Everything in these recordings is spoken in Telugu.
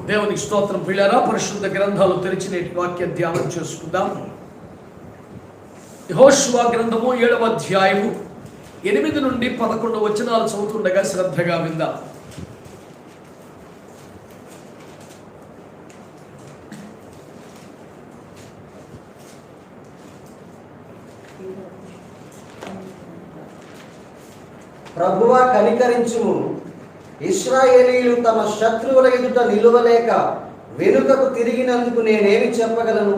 దేవునికి స్తోత్రం. ప్రియులారా, పరిశుద్ధ గ్రంథాలు తెరిచిన వాక్య ధ్యానం చేసుకుందాం. యెహోషువ గ్రంథము 7వ అధ్యాయము 8 నుండి 11 వచనాలు చదువుతుండగా శ్రద్ధగా విందాం. ప్రభువా కనికరించుము. ఇశ్రాయేలీయులు తమ శత్రువుల ఎదుట నిలువలేక వెనుకకు తిరిగినందుకు నేనేమి చెప్పగలను?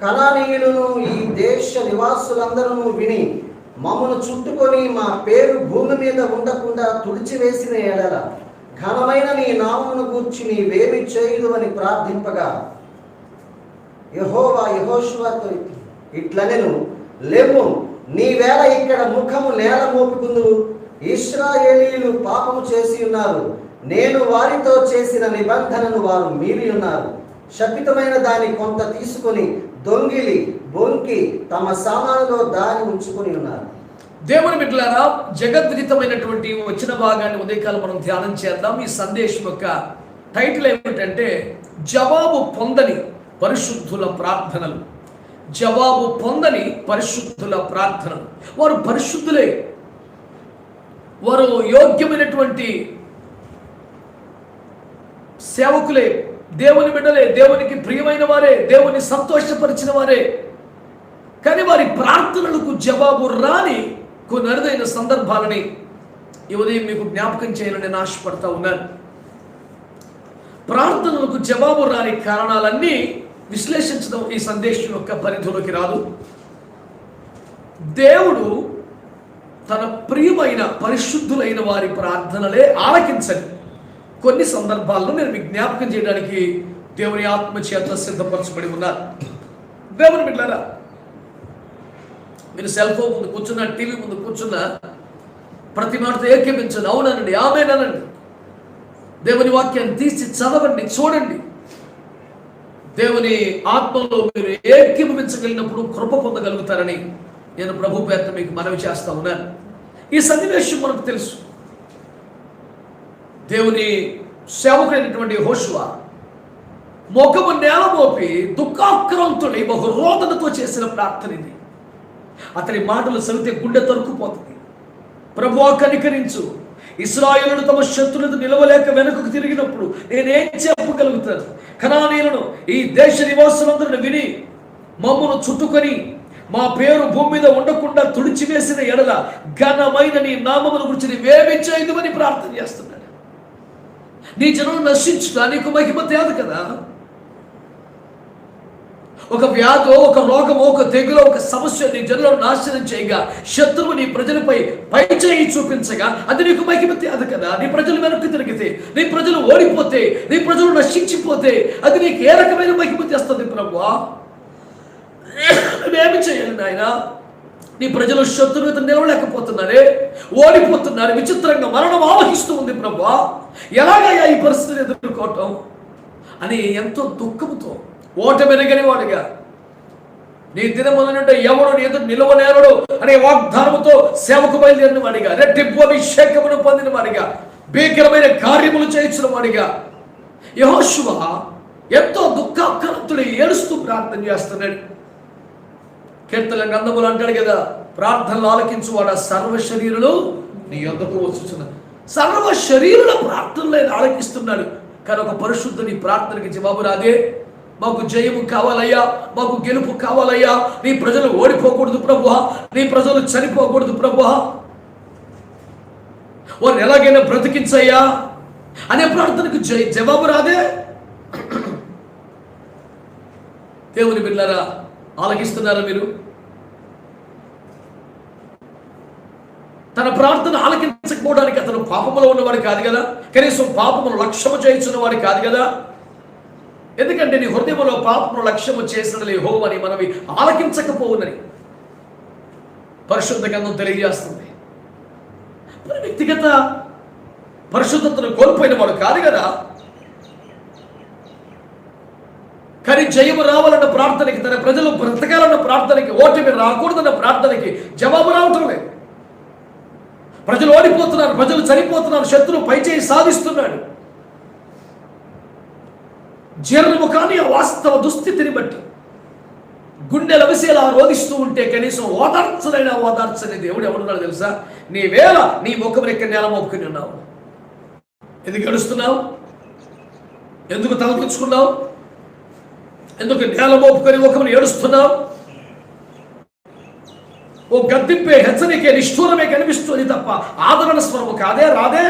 కనానీయులను ఈ దేశ నివాసులందరూ విని మమ్మను చుట్టుకొని మా పేరు భూమి మీద ఉండకుండా తుడిచివేసిన ఎడల ఘనమైన నీ నామమును గూర్చి నీవేమి చేయుదు అని ప్రార్థింపగా యెహోవా యెహోషువతో ఇట్లనెను, లెమ్ము, నీవేళ ఇక్కడ ముఖము నేల మోపుకుందువు. ఇశ్రాయేలీయులు పాపము చేసి ఉన్నారు, నేను వారితో చేసిన నిబంధనను వారు మీరి ఉన్నారు. శపితమైన దాని కొంత తీసుకొని దొంగిలి బొంకి తమ సామానులో దాని ఉంచుకొని ఉన్నారు. దేవుని బిడ్డలారా, జగద్విదితమైనటువంటి వచ్చిన భాగాన్ని ఉదయకాలం మనం ధ్యానం చేద్దాం. ఈ సందేశం యొక్క టైటిల్ ఏమిటంటే జవాబు పొందని పరిశుద్ధుల ప్రార్థనలు. జవాబు పొందని పరిశుద్ధుల ప్రార్థనలు. వారు పరిశుద్ధులే, వారు యోగ్యమైనటువంటి సేవకులే, దేవుని బిడ్డలే, దేవునికి ప్రియమైన వారే, దేవుని సంతోషపరిచిన వారే. కానీ వారి ప్రార్థనలకు జవాబు రాని కొన్ని అరుదైన సందర్భాలని ఈ ఉదయం మీకు జ్ఞాపకం చేయాలని నేను ఆశపడతా ఉన్నాను. ప్రార్థనలకు జవాబు రాని కారణాలన్నీ విశ్లేషించడం ఈ సందేశం యొక్క పరిధిలోకి రాదు. దేవుడు తన ప్రియమైన పరిశుద్ధులైన వారి ప్రార్థనలే ఆలకించని కొన్ని సందర్భాల్లో నేను మీకు జ్ఞాపకం చేయడానికి దేవుని ఆత్మ చేత సిద్ధపరచబడి ఉన్నారు. దేవుని బిడ్డలారా, మీరు సెల్ ఫోన్ ముందు కూర్చున్నా, టీవీ ముందు కూర్చున్నా, ప్రతి మాటతో ఏకీపించండి, అవునండి, ఆమేనండి. దేవుని వాక్యాన్ని తీసి చదవండి, చూడండి. దేవుని ఆత్మలో మీరు ఏకీభవించగలిగినప్పుడు కృప పొందగలుగుతారని నేను ప్రభు పేరుతో మీకు మనవి చేస్తా ఉన్నాను. ఈ సన్నివేశం మనకు తెలుసు. దేవుని సేవకుడైనటువంటి యెహోషువ ముఖము నేల మోపి దుఃఖాక్రాంతుడై బహు రోదనతో చేసిన ప్రార్థన ఇది. అతని మాటలు చదివితే గుండె తరుక్కుపోతుంది. ప్రభువా కనికరించు, ఇశ్రాయేలును తమ శత్రువులతో నిలవలేక వెనుకకు తిరిగినప్పుడు నేనేం చెప్పగలుగుతాను? కనానీయులను ఈ దేశ నివాసులందరిని విని మమ్మను చుట్టుకొని మా పేరు భూమి మీద ఉండకుండా తుడిచివేసిన ఎడల ఘనమైన నీ నామమును గురించి నీవేమీ చేయదుమని ప్రార్థన చేస్తున్నాడు. నీ జనం నశించుతా నీకు మహిమ తేదు కదా. ఒక వ్యాధో, ఒక రోగమో, ఒక తెగులో, ఒక సమస్య నీ జనులను నాశనం చేయగా శత్రువు నీ ప్రజలపై పై చేయి చూపించగా అది నీకు మహిమ తేదు కదా. నీ ప్రజలు వెనక్కి తిరిగితే, నీ ప్రజలు ఓడిపోతే, నీ ప్రజలు నశించిపోతే అది నీకు ఏ రకమైన మహిమ తెస్తుంది ప్రభువా? నువ్వేమి చేయాలి నాయన? నీ ప్రజలు శత్రువుతో నిలవలేకపోతున్నారే, ఓడిపోతున్నారు, విచిత్రంగా మరణం ఆవహిస్తూ ఉంది ప్రభువా, ఎలాగయ్యా ఈ పరిస్థితిని ఎదుర్కోవటం అని ఎంతో దుఃఖంతో ఓటమెరగని వాడుగా, నీ దినములనుంటే ఎవడు నీ ఎదురు నిలవనేరడు అనే వాగ్దానముతో సేవకు బయలుదేరిన వాడిగా, రెట్టింపు అభిషేకమును పొందిన వాడిగా, భీకరమైన కార్యములు చేయించిన వాడిగా యెహోషువ ఎంతో దుఃఖాక్రాంతుడై ఏడుస్తూ ప్రార్థన చేస్తున్నాడు. కీర్తన గ్రంథములు అంటాడు కదా, ప్రార్థనలు ఆలకించువాడు సర్వ శరీరులు నీ యొద్దకు వచ్చుచున్నారు. సర్వ శరీరుల ప్రార్థనలు ఆయన ఆలకిస్తున్నాడు. కానీ ఒక పరిశుద్ధుని ప్రార్థనకి జవాబు రాదే. మాకు జయము కావాలయ్యా, మాకు గెలుపు కావాలయ్యా, నీ ప్రజలు ఓడిపోకూడదు ప్రభువా, నీ ప్రజలు చనిపోకూడదు ప్రభువా, వారు ఎలాగైనా బ్రతికించయ్యా అనే ప్రార్థనకు జవాబు రాదే. దేవుని బిడ్డలారా, ఆలకిస్తున్నారా మీరు? తన ప్రార్థన ఆలకించకపోవడానికి అతను పాపములో ఉన్నవాడు కాదు కదా, కనీసం పాపమును లక్ష్యము చేయించున్నవాడు కాదు కదా. ఎందుకంటే నీ హృదయంలో పాపమును లక్ష్యము చేసిన యెహోవాని మనవి ఆలకించకపోవునని పరిశుద్ధ గ్రంథం తెలియజేస్తుంది. మరి వ్యక్తిగత పరిశుద్ధతను కోల్పోయిన వాడు కాదు కదా. కానీ జయము రావాలన్న ప్రార్థనకి, తన ప్రజలు బ్రతకాలన్న ప్రార్థనకి, ఓటమి రాకూడదన్న ప్రార్థనకి జవాబు రావటం లేదు. ప్రజలు ఓడిపోతున్నారు, ప్రజలు చనిపోతున్నారు, శత్రువు పైచేయి సాధిస్తున్నాడు. జీర్ణము కానీ ఆ వాస్తవ దుస్థితిని బట్టి గుండెలు అవిసేలా రోధిస్తూ ఉంటే కనీసం ఓదార్చని దేవుడు ఎవరున్నాడు తెలుసా? నీ వేళ నీ ముఖం ఎక్కడ నేల మోపుకుని ఉన్నావు. ఎందుకు ఏడుస్తున్నావు? ఎందుకు తలదించుకున్నావు? ఎందుకు నేల మోపుకొని ముఖం ఏడుస్తున్నావు? ఓ గద్దింపే, హెచ్చరికే, నిష్ఠూరమే కనిపిస్తుంది తప్ప ఆదరణ స్వరము కాదే, రాదే.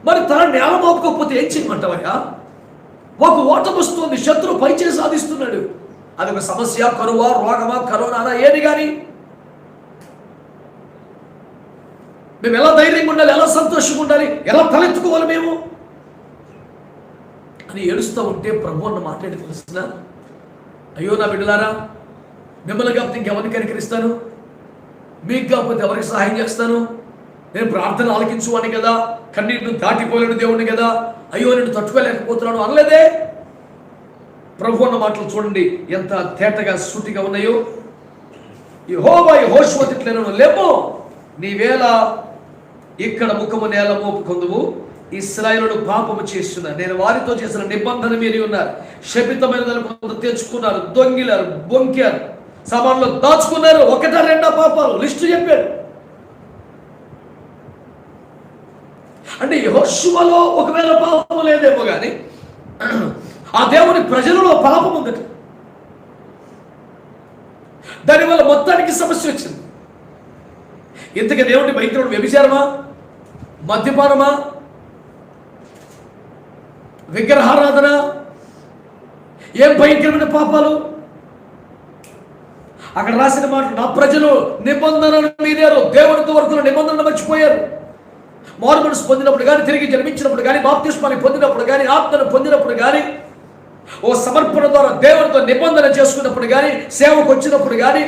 మరి తన నేల మోపుకోకపోతే ఏం చేయమంటావయ్యా? ఒక ఓటం వస్తుంది, శత్రువు పైచే సాధిస్తున్నాడు. అది ఒక సమస్య, కరువా, రోగమా, కరోనా, ఏది కానీ మేము ఎలా ధైర్యంగా ఉండాలి, ఎలా సంతోషంగా ఉండాలి, ఎలా తలెత్తుకోవాలి మేము అని ఏడుస్తూ ఉంటే ప్రభు అన్న మాట్లాడి తెలుస్తున్నా, అయ్యో నా బిడ్డలారా, మిమ్మల్ని కాకపోతే ఇంకెవరిని కనికరిస్తాను? మీకు కాకపోతే ఎవరికి సహాయం చేస్తాను? నేను ప్రార్థన ఆలకించువాని కదా, కన్నీటిని దాటిపోలేని దేవుడిని కదా, అయ్యో నేను తట్టుకోలేకపోతున్నాను అనలేదే. ప్రభు అన్న మాటలు చూడండి ఎంత తేటగా సూటిగా ఉన్నాయో. యెహోవా యెహోషువ తిట్లెనను, లేమో నీవేళ ఇక్కడ ముఖము నేల మోపుకొందువు, ఇశ్రాయేలును పాపము చేస్తున్నారు, నేను వారితో చేసిన నిబంధన మీరి ఉన్నారు, శపితమైన కొంత తెచ్చుకున్నారు, దొంగిలారు, బొంకారు, సామాన్లు దాచుకున్నారు, ఒకటా రెండా పాపాలు లిస్టు చెప్పాడు. అంటే యెహోషువలో ఒకవేళ పాపం లేదేమో కానీ ఆ దేవుని ప్రజలలో పాపం ఉందట. దానివల్ల మొత్తానికి సమస్య వచ్చింది. ఇంతగా దేవుని భయంకరుడు వ్యభిచారమా, మద్యపానమా, విగ్రహారాధన, ఏం భయంకరమైన పాపాలు? అక్కడ రాసిన మాట, నా ప్రజలు నిబంధనలు మీరారు, దేవునితో వరకు నిబంధనలు మర్చిపోయారు. మారు మనసు పొందినప్పుడు కానీ, తిరిగి జన్మించినప్పుడు కానీ, బాప్తిస్మాన్ని పొందినప్పుడు కానీ, ఆత్మను పొందినప్పుడు కానీ, ఓ సమర్పణ ద్వారా దేవునితో నిబంధన చేసుకున్నప్పుడు కానీ, సేవకు వచ్చినప్పుడు కానీ,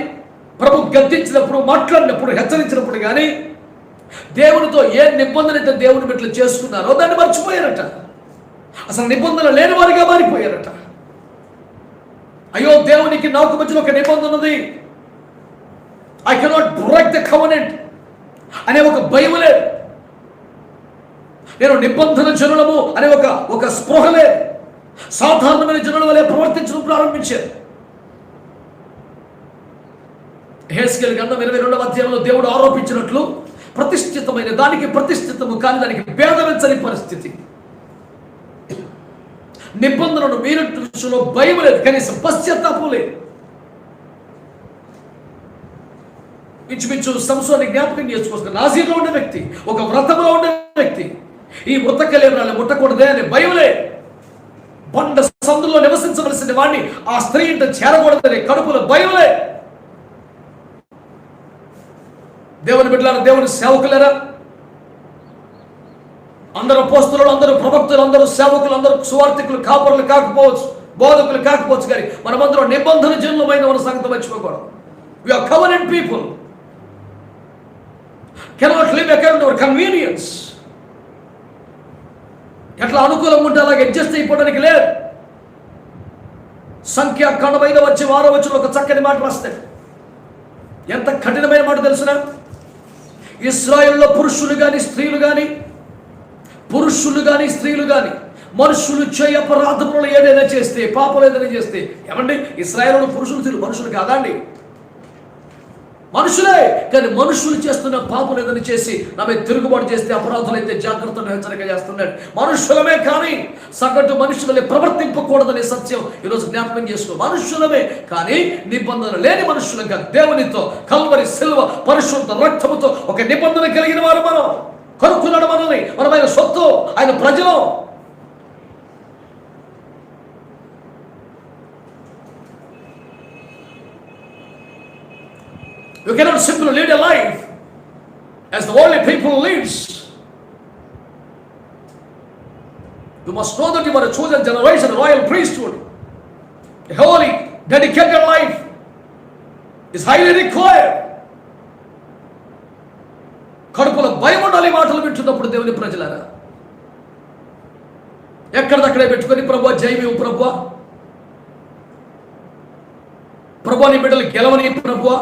ప్రభు గద్దించినప్పుడు, మాట్లాడినప్పుడు, హెచ్చరించినప్పుడు కానీ, దేవునితో ఏ నిబంధన అయితే దేవుని బిడ్డలు చేసుకున్నారో దాన్ని మర్చిపోయారట. అసలు నిబంధన లేని వారిగా మారిపోయారట. అయ్యో దేవునికి నాకు మధ్యలో ఒక నిబంధన ఉంది, I cannot break the covenant అనే ఒక భయం లేదు, నేను నిబంధన జనులము అనే ఒక స్పృహ లేదు, సాధారణమైన జనుల వలె ప్రవర్తించడం ప్రారంభించారు. యెహెజ్కేలు గ్రంథం 22వ అధ్యాయంలో దేవుడు ఆరోపించినట్లు ప్రతిష్ఠితమైన దానికి ప్రతిష్ఠితము కాని దానికి భేదమించని పరిస్థితి. నిబంధనను మీరిన విషయంలో భయం లేదు, కనీసం పశ్చాత్తాపం లేదు. ఇంచుమించు సంసోన్ని జ్ఞాపకం చేసుకోవచ్చు. నాజీర్లో ఉండే వ్యక్తి, ఒక వ్రతంలో ఉండే వ్యక్తి, ఈ మృతకలేబరాలు ముట్టకూడదే అనే భయం లేదు. బండ సందులో నివసించవలసిన వాడిని ఆ స్త్రీ ఇంట చేరకూడదనే కడుపులో భయం లేదు. దేవుని బిడ్డలారా, దేవుని సేవకులేరా, అందరూ అపోస్తలులు, అందరూ ప్రవక్తలు, అందరూ సేవకులు, అందరూ సువార్థికులు, కాపరులు కాకపోవచ్చు, బోధకులు కాకపోవచ్చు, కానీ మనమందరం నిబంధన జనులమైన మన సంగతి మర్చిపోకూడదు. We are covenant people. Cannot live according to our convenience. ఎట్లా అనుకూలంగా ఉంటే అలాగే అడ్జస్ట్ అయిపోవడానికి లేదు. సంఖ్యాకాండం 5వ అధ్యాయం 6వ వచనంలో ఒక చక్కని మాట రాస్తాడు. ఎంత కఠినమైన మాట తెలుసునా? ఇశ్రాయేలులో పురుషులు కానీ స్త్రీలు కానీ మనుషులు చేయ అపరాధములు ఏదైనా చేస్తే, పాపలు ఏదైనా చేస్తే, ఏమండి ఇశ్రాయేలులో పురుషులు స్త్రీలు మనుషులు కాదా అండి? మనుషులే, కానీ మనుషులు చేస్తున్న పాపలు ఏదైనా చేసి నా మీద తిరుగుబాటు చేస్తే, అపరాధులు అయితే జాగ్రత్తలు హెచ్చరిక చేస్తున్నాడు. మనుషులమే కానీ సగటు మనుషులే ప్రవర్తింపకూడదనే సత్యం ఈరోజు జ్ఞాపకం చేసుకో. మనుషులమే కానీ నిబంధన లేని మనుషులుగా దేవునితో కల్వరి సిల్వ పరిశుద్ధ రక్తముతో ఒక నిబంధన కలిగిన వారు మనం. కొనుక్కున్నాడు మనల్ని, మనమైన సొత్తు, ఆయన ప్రజలు. You cannot simply lead a life as the worldly people lives. You must know that you are a chosen generation, a royal priesthood. A holy, dedicated life is highly required. కడుపులో భయం ఉండాలి మాటలు వింటున్నప్పుడు దేవుని ప్రజలారా. ఎక్కడిదక్కడే పెట్టుకొని ప్రభువా జయమేవు, ప్రభువా ప్రభువా నీ బిడ్డలు గెలవని, ప్రభువా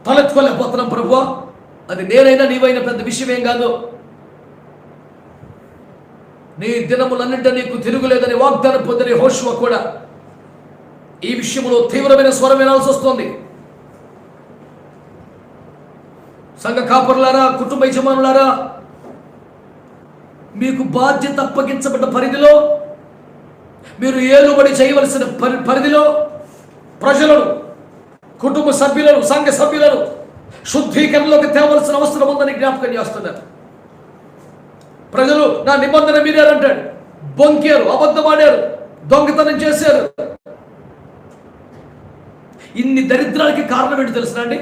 తలెత్తుకోలేకపోతున్నాం ప్రభువా, అది నేనైనా నీవైనా పెద్ద విషయం ఏం కాదు. నీ దినములన్నింటి నీకు తిరుగులేదని వాగ్దానం పొందిన యెహోషువ కూడా ఈ విషయంలో తీవ్రమైన స్వరం వినాల్సి వస్తుంది. సంఘ కాపరులారా, కుటుంబ యజమానులారా, మీకు బాధ్యత అప్పగించబడ్డ పరిధిలో, మీరు ఏలుబడి చేయవలసిన పరిధిలో ప్రజలను, కుటుంబ సభ్యులను, సంఘ సభ్యులను శుద్ధీకరణలోకి తేవలసిన అవసరం ఉందని జ్ఞాపకం చేస్తున్నారు. ప్రజలు నా నిబంధన మీరారంటాడు, బొంకారు, అబద్ధమాడారు, దొంగతనం చేశారు. ఇన్ని దరిద్రాలకి కారణం ఏంటి తెలుసునండి?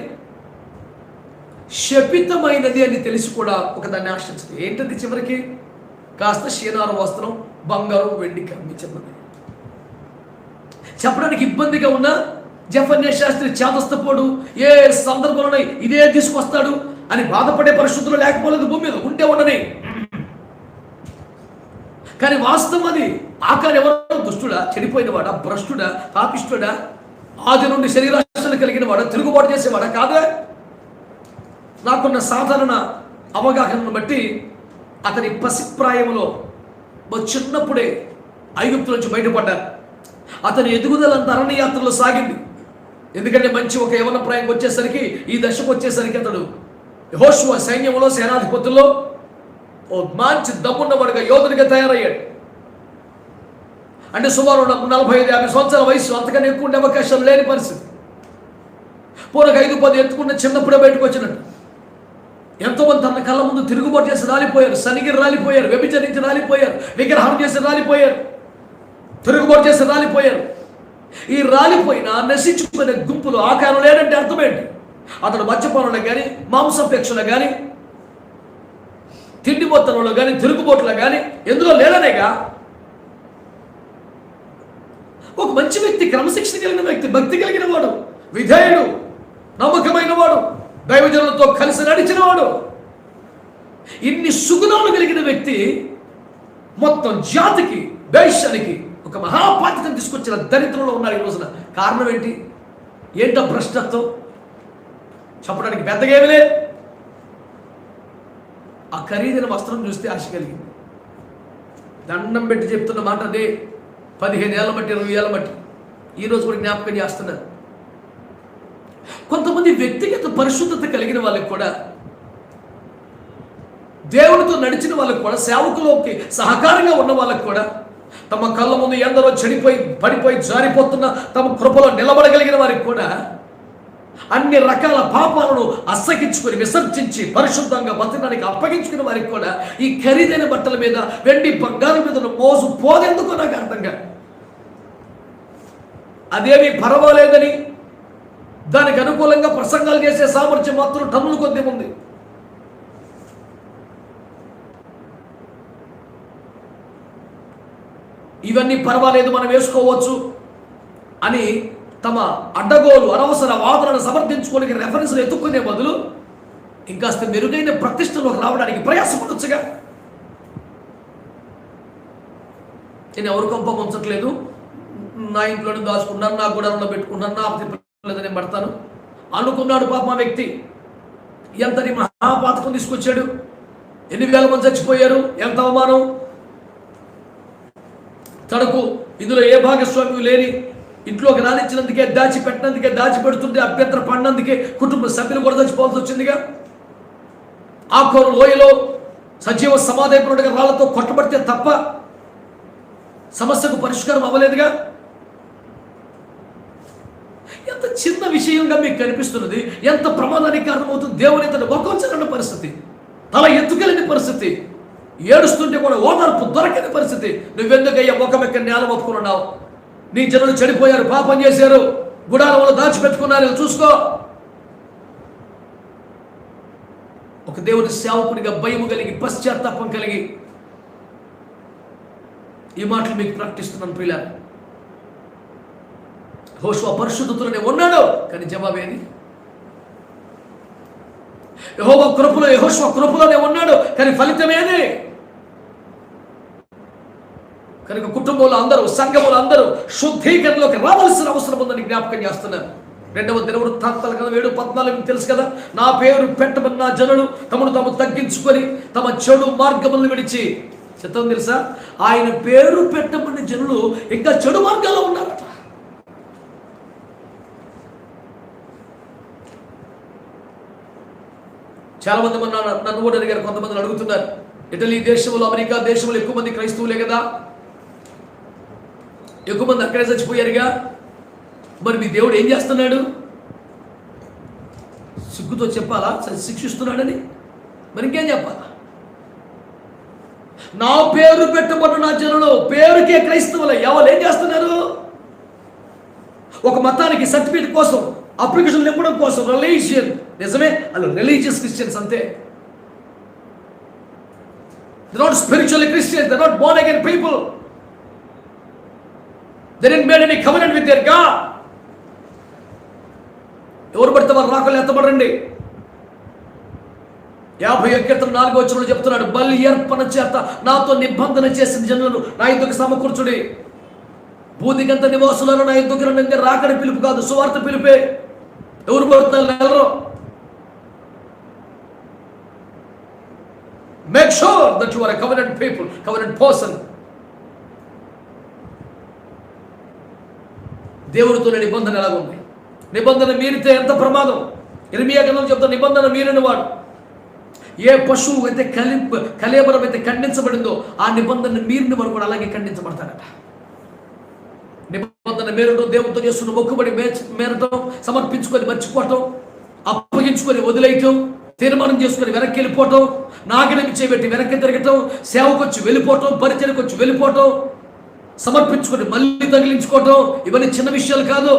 శపితమైనది అని తెలిసి కూడా ఒకదాన్ని ఆశ్రయించదు. ఏంటది? చివరికి కాస్త క్షీణార వస్త్రం, బంగారం, వెండి కమ్మించమని చెప్పడానికి ఇబ్బందిగా ఉన్న జెఫన్యా శాస్త్రి చేతస్థపోడు, ఏ సందర్భంలో ఇదే తీసుకొస్తాడు అని బాధపడే పరిస్థితులు లేకపోలేదు. భూమి మీద ఉంటే ఉండని. కానీ వాస్తవం అది. ఆకారం ఎవరో దుష్టుడా, చెడిపోయినవాడా, భ్రష్టుడా, పాపిష్టుడా, ఆది నుండి శరీరాశలు కలిగిన వాడా, తిరుగుబాటు చేసేవాడా? కాదా? నాకున్న సాధారణ అవగాహనను బట్టి అతని పసిప్రాయంలో చిన్నప్పుడే ఐగుప్తు నుంచి బయటపడ్డారు. అతని ఎదుగుదలంతా అరణ్యయాత్రలో సాగింది. ఎందుకంటే మంచి ఒక యవన ప్రాయంకి వచ్చేసరికి, ఈ దశకు వచ్చేసరికి అతడు యెహోషువ సైన్యంలో, సేనాధిపతుల్లో ఓ మంచి దమ్మున్నవాడుగా, యోధుడిగా తయారయ్యాడు. అంటే సుమారు 45-50 సంవత్సరాల వయసు, అంతకన్నా ఎక్కువ ఉండే అవకాశం లేని పరిస్థితి. పూర్వక 5-10 ఎత్తుకున్న చిన్నప్పుడే బయటకు వచ్చినట్టు. ఎంతోమంది తన కళ్ళ ముందు తిరుగుబాటు చేసి రాలిపోయారు, సనిగిరి రాలిపోయారు, వ్యభిచరించి రాలిపోయారు, విగ్రహం చేసి రాలిపోయారు, తిరుగుబాటు చేసి రాలిపోయారు. ఈ రాలిపోయిన నశించిపోయిన గుంపులు ఆకారం లేదంటే అర్థమేంటి? అతడు మద్యపానంలో కానీ, మాంసపేక్షలో కానీ, తిండిపోతనంలో కానీ, తిరుగుబాటులో కానీ ఎందులో లేదనేగా. ఒక మంచి వ్యక్తి, క్రమశిక్షణ కలిగిన వ్యక్తి, భక్తి కలిగిన వాడు, విధేయుడు, నమ్మకమైన వాడు, దైవజనులతో కలిసి నడిచిన వాడు, ఇన్ని సుగుణాలు కలిగిన వ్యక్తి మొత్తం జాతికి, దేశానికి ఒక మహాపాతికం తీసుకొచ్చిన దరిద్రంలో ఉన్నారు ఈ రోజున. కారణం ఏంటి? ఏంటో భ్రష్టత్వం. చెప్పడానికి పెద్దగా ఏమీ లేదు. ఆ ఖరీదైన వస్త్రం చూస్తే ఆశ కలిగింది. దండం పెట్టి చెప్తున్న మాట అదే. 15 ఏళ్ళ బట్టి, 20 ఏళ్ళ బట్టి ఈరోజు కూడా జ్ఞాపకం చేస్తున్నారు. కొంతమంది వ్యక్తిగత పరిశుద్ధత కలిగిన వాళ్ళకి కూడా, దేవుడితో నడిచిన వాళ్ళకి కూడా, సేవకులోకి సహకారంగా ఉన్న వాళ్ళకి కూడా, తమ కళ్ళ ముందు ఎందరో చెడిపోయి, పడిపోయి, జారిపోతున్న తమ కృపలో నిలబడగలిగిన వారికి కూడా అన్ని రకాల పాపాలను అసహించుకొని, విసర్జించి, పరిశుద్ధంగా బతకడానికి అప్పగించుకున్న వారికి కూడా ఈ ఖరీదైన బట్టల మీద, వెండి బంగారం మీద మోజు పోదెందుకో నాకు అర్థం కాదు. అదేమీ పర్వాలేదని దానికి అనుకూలంగా ప్రసంగాలు చేసే సామర్థ్యం మాత్రం టన్నుల కొద్ది ఉంది. ఇవన్నీ పర్వాలేదు, మనం వేసుకోవచ్చు అని తమ అడ్డగోలు, అనవసర వాదనను సమర్థించుకోనికి రెఫరెన్స్లు ఎత్తుక్కునే బదులు ఇంకాస్త మెరుగైన ప్రతిష్టలోకి రావడానికి ప్రయాసపడొచ్చుగా. నేను ఎవరు కొంప ఉంచట్లేదు, నా ఇంట్లోనే దాచుకున్నాను, నా గుడారంలో పెట్టుకున్నాను, నా లేదని పడతాను అనుకున్నాడు. పాప ఆ వ్యక్తి ఎంతని మహాపాతకం తీసుకొచ్చాడు. ఎన్ని వేల మంది చచ్చిపోయారు, ఎంత అవమానం. తనకు ఇందులో ఏ భాగస్వామ్యం లేని, ఇంట్లోకి రానిచ్చినందుకే, దాచిపెట్టినందుకే, దాచిపెడుతుంటే అభ్యంతర పడినందుకే కుటుంబ సభ్యులు కూడా చచ్చిపోవాల్సి వచ్చిందిగా. ఆకోరు లోయలో సజీవ సమాధిగా రాళ్లతో కొట్టబడితే తప్ప సమస్యకు పరిష్కారం అవ్వలేదుగా. ఎంత చిన్న విషయంగా మీకు కనిపిస్తున్నది, ఎంత ప్రమాదానికి కారణమవుతుంది. దేవుని తన మొక్కొచ్చని పరిస్థితి, తల ఎత్తుకెళ్ళని పరిస్థితి, ఏడుస్తుంటే కూడా ఓదార్పు దొరకని పరిస్థితి. నువ్వెందుకయ్యా ముఖం ఎక్కడ నేల ఒప్పుకున్నావు? నీ జనులు చెడిపోయారు, పాపం చేశారు, గుడారంలో దాచిపెట్టుకున్నారు, చూసుకో. ఒక దేవుని సేవకునిగా భయము కలిగి, పశ్చాత్తాపం కలిగి ఈ మాటలు మీకు ప్రకటిస్తున్నాను ప్రియులారా. యెహోషువ పరిశుద్ధతలోనే ఉన్నాడు, కానీ జవాబేది? యెహోవా కృపలో, యెహోషువ కృపలోనే ఉన్నాడు, కానీ ఫలితమేది? కనుక కుటుంబంలో అందరూ, సంఘములో అందరూ శుద్ధీకరణలోకి రావాల్సిన అవసరం ఉందని జ్ఞాపకం చేస్తున్నారు. 2వ దినవృత్తాంతాల 7:14 తెలుసు కదా. నా పేరు పెట్టమని నా జనులు తమను తాము తగ్గించుకొని తమ చెడు మార్గములను విడిచి చిత్తం తెలుసా? ఆయన పేరు పెట్టబడిన జనులు ఇంకా చెడు మార్గాల్లో ఉన్నారట. చాలా మంది నన్ను కూడా అడిగారు, కొంతమంది అడుగుతున్నారు, ఇటలీ దేశంలో, అమెరికా దేశంలో ఎక్కువ మంది క్రైస్తవులే కదా, ఎక్కువ మంది అక్కడే చచ్చిపోయారుగా, మరి మీ దేవుడు ఏం చేస్తున్నాడు? సిగ్గుతో చెప్పాలా శిక్షిస్తున్నాడని? మరి ఇంకేం చెప్పాలా? నా పేరు పెట్టబడిన నా జనులు, పేరుకే క్రైస్తవులు, ఎవరు ఏం చేస్తున్నారు? ఒక మతానికి సర్టిఫికేట్ కోసం, అప్లికేషన్ నింపడం కోసం, రిలీజియన్, నిజమే అలా రిలీజియస్ క్రిస్టియన్స్ అంతే. They're not spiritually Christians, they're not born again people. They didn't make any covenant with their God. ఎవరు పడితే వారు రాకలు ఎత్తబడండి. 51:4 చెప్తున్నాడు, బలి అర్పణ చేత నాతో నిబంధన చేసిన జనులను నా యుద్ధకు సమకూర్చుడి. భూదిగంత నివాసులను నా యుద్ధకు రండి. రాకడి పిలుపు కాదు, సువార్త పిలుపే. ఎవరు పడుతున్నారు? వెళ్ళరు. Make sure that you are a covenant people, covenant person. దేవుడితో నిబంధన ఎలా ఉంది? నిబంధన మీరితే ఎంత ప్రమాదం. ఇర్మియా గ్రంథంలో చెప్తా, నిబంధన మీరిన వాడు, ఏ పశువు అయితే కళేబరం అయితే ఖండించబడిందో ఆ నిబంధన మీరిన వాడు కూడా అలాగే ఖండించబడతాడట. నిబంధన మేరటం, దేవుడితో చేస్తున్న మొక్కుబడి మేరటం, సమర్పించుకొని మర్చిపోవటం, అప్పగించుకొని వదిలేయటం, తీర్మానం చేసుకుని వెనక్కి వెళ్ళిపోవటం, నాగరికి చేపెట్టి వెనక్కి తిరగటం, సేవకు వచ్చి వెళ్ళిపోవటం, పరిచయకు వచ్చి వెళ్ళిపోవటం, సమర్పించుకొని మళ్ళీ తగిలించుకోవటం, ఇవన్నీ చిన్న విషయాలు కాదు.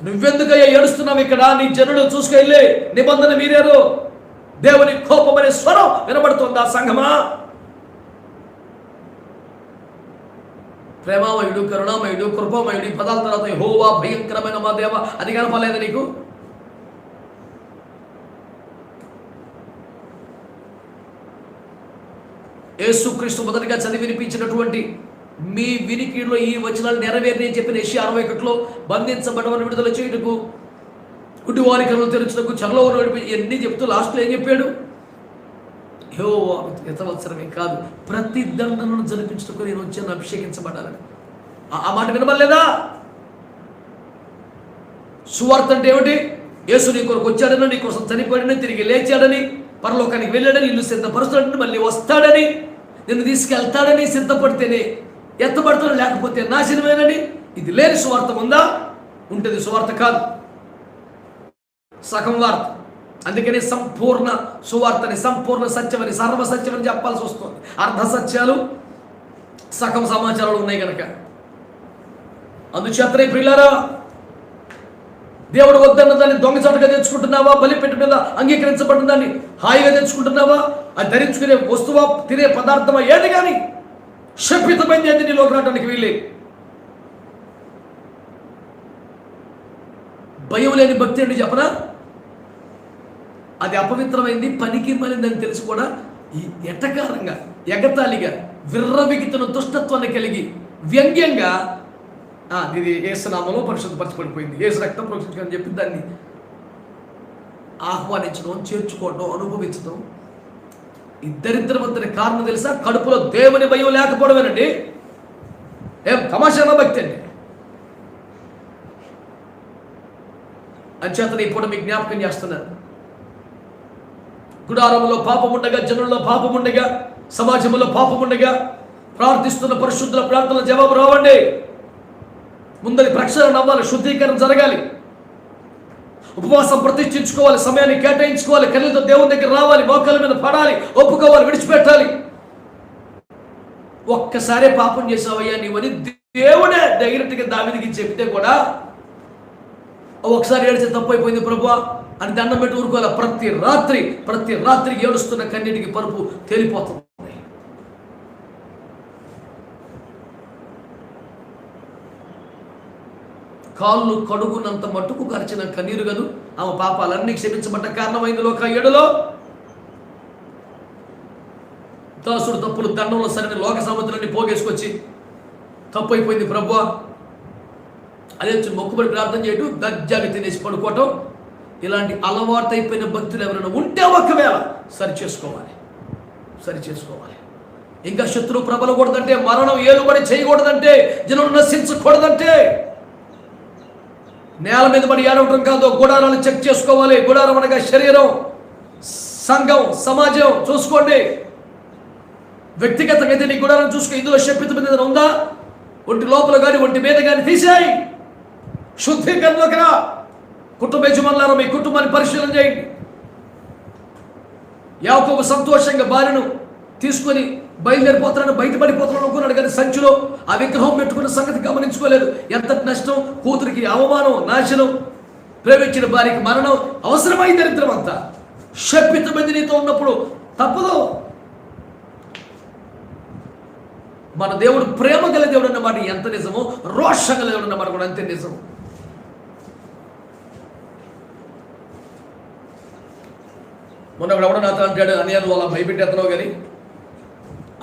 నువ్వెందుకయ్యా ఏడుస్తున్నావు? ఇక్కడ నీ జనులు చూసుకెళ్ళి నిబంధన మీరారు. దేవుని కోపం అనే స్వరం వినబడుతుందా సంఘమా? ప్రేమామయుడు, కరుణామయుడు, కృపామయుడు, ఈ పదాల తర్వాత యెహోవా భయంకరమైన మా దేవ అది కనపలేదు నీకు? యేసుక్రీస్తు మొదటిగా చదివి వినిపించినటువంటి మీ వినికిడిలో ఈ వచనాలు నెరవేరి చెప్పిన యెషయా 61 బంధించబడమని విడుదల చేయుటకు, గుడ్డి వారి కన్నులు తెరచుటకు, చెరలో ఎన్ని చెప్తూ లాస్ట్లో ఏం చెప్పాడు? యెహోవా యథావత్సరమే కాదు, ప్రతి దండనను జరిపించుటకు నేను వచ్చాను, అభిషేకించబడాలని. ఆ మాట వినబడలేదా? సువార్త అంటే ఏమిటి? యేసు నీ కొరకు వచ్చాడని, నీ కోసం చనిపోయాడని, తిరిగి లేచాడని, పరలోకానికి వెళ్ళాడని, ఇల్లు సిద్ధపరుస్తాడని, మళ్ళీ వస్తాడని, నిన్ను తీసుకెళ్తాడని, సిద్ధపడితేనే ఎత్తబడతాడు, లేకపోతే నాశనమేనని. ఇది లేని సువార్త ఉందా? ఉంటుంది. సువార్త కాదు, సగం వార్త. అందుకని సంపూర్ణ సువార్తని, సంపూర్ణ సత్యమని, సర్వ సత్యమని చెప్పాల్సి వస్తుంది. అర్ధ సత్యాలు, సగం సమాచారాలు ఉన్నాయి కనుక. అందుచేతనే ప్రియులారా, దేవుడు వద్దన్న దాన్ని దొంగచాటుగా తెచ్చుకుంటున్నావా? బలిపెట్టు మీద అంగీకరించబడిన దాన్ని హాయిగా తెచ్చుకుంటున్నావా? అది ధరించుకునే వస్తువా, తినే పదార్థమా, ఏది కానీ శపితమైంది ఏది నీలోకి రావడానికి వీళ్ళే. భయం లేని భక్తి అండి చెప్పనా? అది అపవిత్రమైంది, పనికి మాలిందని తెలిసి కూడా ఎటకారంగా, ఎగతాళిగా, విర్రవిగితను దుష్టత్వాన్ని కలిగి వ్యంగ్యంగా ఇది యేసునామలో పరిశుద్ధపరచబడిపోయింది, యేసు రక్తం ప్రోక్షించు అని చెప్పి దాన్ని ఆహ్వానించడం, చేర్చుకోవడం, అనుభవించడం. ఇద్దరిద్దరి కారణం తెలుసా? కడుపులో దేవుని భయం లేకపోవడమేనండి. ఏం తమాషా భక్తి అండి. అంచేతనే ఇప్పుడు మీకు జ్ఞాపకం చేస్తున్నారు, గుడారంలో పాపముండగా, జనుల్లో పాపముండగా, సమాజంలో పాపముండగా ప్రార్థిస్తున్న పరిశుద్ధుల ప్రార్థనల జవాబు రావండి. ముందరి ప్రక్షాళన అవ్వాలి, శుద్ధీకరణ జరగాలి, ఉపవాసం ప్రతిష్ఠించుకోవాలి, సమయాన్ని కేటాయించుకోవాలి, కళ్ళతో దేవుని దగ్గర రావాలి, మోకాల మీద పడాలి, ఒప్పుకోవాలి, విడిచిపెట్టాలి. ఒక్కసారే పాపం చేసావయ్యా నీవని దేవుడే డైరెక్ట్గా దావీదుకి చెప్తే కూడా ఒకసారి ఏడితే తప్పు అయిపోయింది ప్రభువా అని దండం పెట్టి ఊరుకోవాలి. ప్రతి రాత్రి ఏడుస్తున్న కన్నీటికి పరుపు తేలిపోతుంది. కాళ్ళు కడుగునంత మట్టుకు కరిచిన కన్నీరు గదు ఆమె పాపాలన్నీ క్షమించబడ్డ కారణమైంది. లోక 7లో దాసుడు తప్పులు దండంలో సరైన లోక సముద్రాన్ని పోగేసుకొచ్చి తప్పు అయిపోయింది ప్రభువా అదే మొక్కుబడి ప్రార్థన చేయటం, దర్జాగా తినేసి పడుకోవటం, ఇలాంటి అలవాటు అయిపోయిన భక్తులు ఎవరైనా ఉంటే ఒకవేళ సరి చేసుకోవాలి. ఇంకా శత్రువు ప్రబలకూడదంటే, మరణం ఏలుబడి చేయకూడదంటే, జనం నశించకూడదంటే నేల మీద పడి ఏడవటం కాదు, గుడారాలు చెక్ చేసుకోవాలి. గుడారం అనగా శరీరం, సంఘం, సమాజం చూసుకోండి. వ్యక్తిగతంగా అయితే నీ గుడారం చూసుకో. ఇందులో శపిత మీద ఉందా? ఒంటి లోపల కానీ ఒంటి మీద కానీ తీసేయి. శుద్ధీకరణలోకి రా. కుటుంబ యజమానులారా, మీ కుటుంబాన్ని పరిశీలన చేయండి. యాకోబు సంతోషంగా భార్యను తీసుకొని బయలుదేరిపోతున్నాడు, బయటపడిపోతున్నాడు అనుకున్నాడు, కానీ సంచిలో ఆ విగ్రహం పెట్టుకున్న సంగతి గమనించుకోలేదు. ఎంత నష్టం! కూతురికి అవమానం, నాశనం, ప్రేమించిన భార్యకి మరణం, అవసరమైన దరిద్రం అంతా. శపితమంది నీతో ఉన్నప్పుడు తప్పదు. మన దేవుడు ప్రేమ గల దేవుడు అన్నమాట ఎంత నిజమో, రోషం గల దేవుడు అన్నమాట కూడా అంతే నిజం. మొన్న కూడా నాతో అంటాడు, అని అలా భయపెట్టేస్తున్నావు కానీ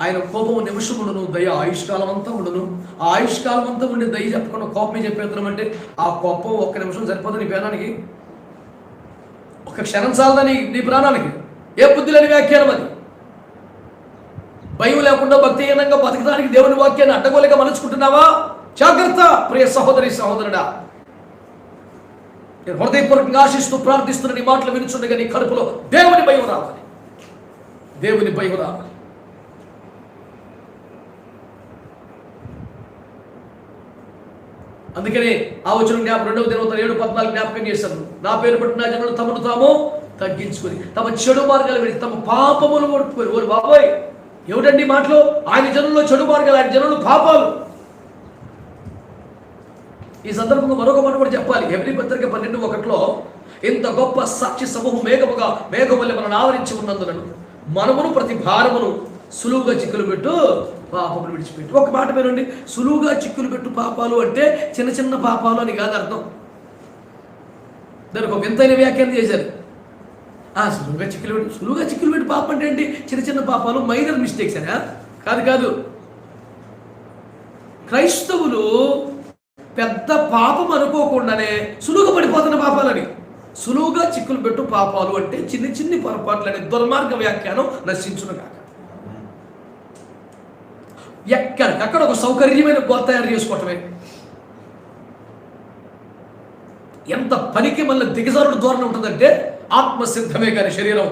ఆయన కోపం నిమిషం ఉండను, దయ ఆయుష్కాలం అంతా ఉండను. ఆ ఆయుష్కాలం అంతా ఉండి దయ చెప్పకుండా కోపమే చెప్పేద్దాం అంటే ఆ కోపం ఒక్క నిమిషం సరిపోతుంది నీ ప్రాణానికి. ఒక క్షణం చాలదా నీ ప్రాణానికి? ఏ బుద్ధి లేని వ్యాఖ్యానం అది. భయం లేకుండా భక్తిహీనంగా బతకడానికి దేవుని వాక్యాన్ని అడ్డగోలుగా మలుచుకుంటున్నావా? జాగ్రత్త ప్రియ సహోదరి సహోదరుడా. నేను హృదయపూర్వకంగా ఆశిస్తూ ప్రార్థిస్తున్న నీ మాటలు వినుచుండగా నీ కడుపులో దేవుని భయం రావాలి. దేవుని భయం రావాలి. అందుకనే ఆ వచనం 2వ దినవృత్తాలు 7:14 జ్ఞాపకం చేశాను. నా పేరు బట్టి నా జనులు తమను తాము తగ్గించుకొని తమ చెడు మార్గాలు విడిచి తమ పాపములు ఓడిపోయి. ఓరు బాబోయ్, ఏమిటండి మాటలు? ఆయన జనుల్లో చెడు మార్గాలు, ఆయన జనులు పాపాలు. ఈ సందర్భంగా మరొక మాట కూడా చెప్పాలి. హెబ్రీ పత్రిక 12:1 ఇంత గొప్ప సాక్షి సమూహం మేఘవల్లె మనల్ని ఆవరించి ఉన్నందున మనమును ప్రతి భారమును సులువుగా చిక్కులు పెట్టు పాపములు విడిచిపెట్టు. ఒక మాట వినండి, సులువుగా చిక్కులు పెట్టు పాపాలు అంటే చిన్న చిన్న పాపాలు అని కాదు అర్థం. దానికి ఒక వింతైన వ్యాఖ్యానం చేశారు. సులువుగా చిక్కులు పెట్టి పాపం అంటే ఏంటి? చిన్న చిన్న పాపాలు, మైనర్ మిస్టేక్స్ అనా? కాదు. క్రైస్తవులు పెద్ద పాపం అనుకోకుండానే సులువుగా పడిపోతున్న పాపాలని. సులువుగా చిక్కులు పెట్టు పాపాలు అంటే చిన్ని చిన్ని పొరపాట్లని దుర్మార్గ వ్యాఖ్యానం నశించును కాక. ఎక్కడికక్కడ ఒక సౌకర్యమైన గోత తయారు చేసుకోవటమే. ఎంత పనికి మళ్ళీ దిగజారుడు ధోరణి ఉంటుందంటే ఆత్మసిద్ధమే కానీ శరీరం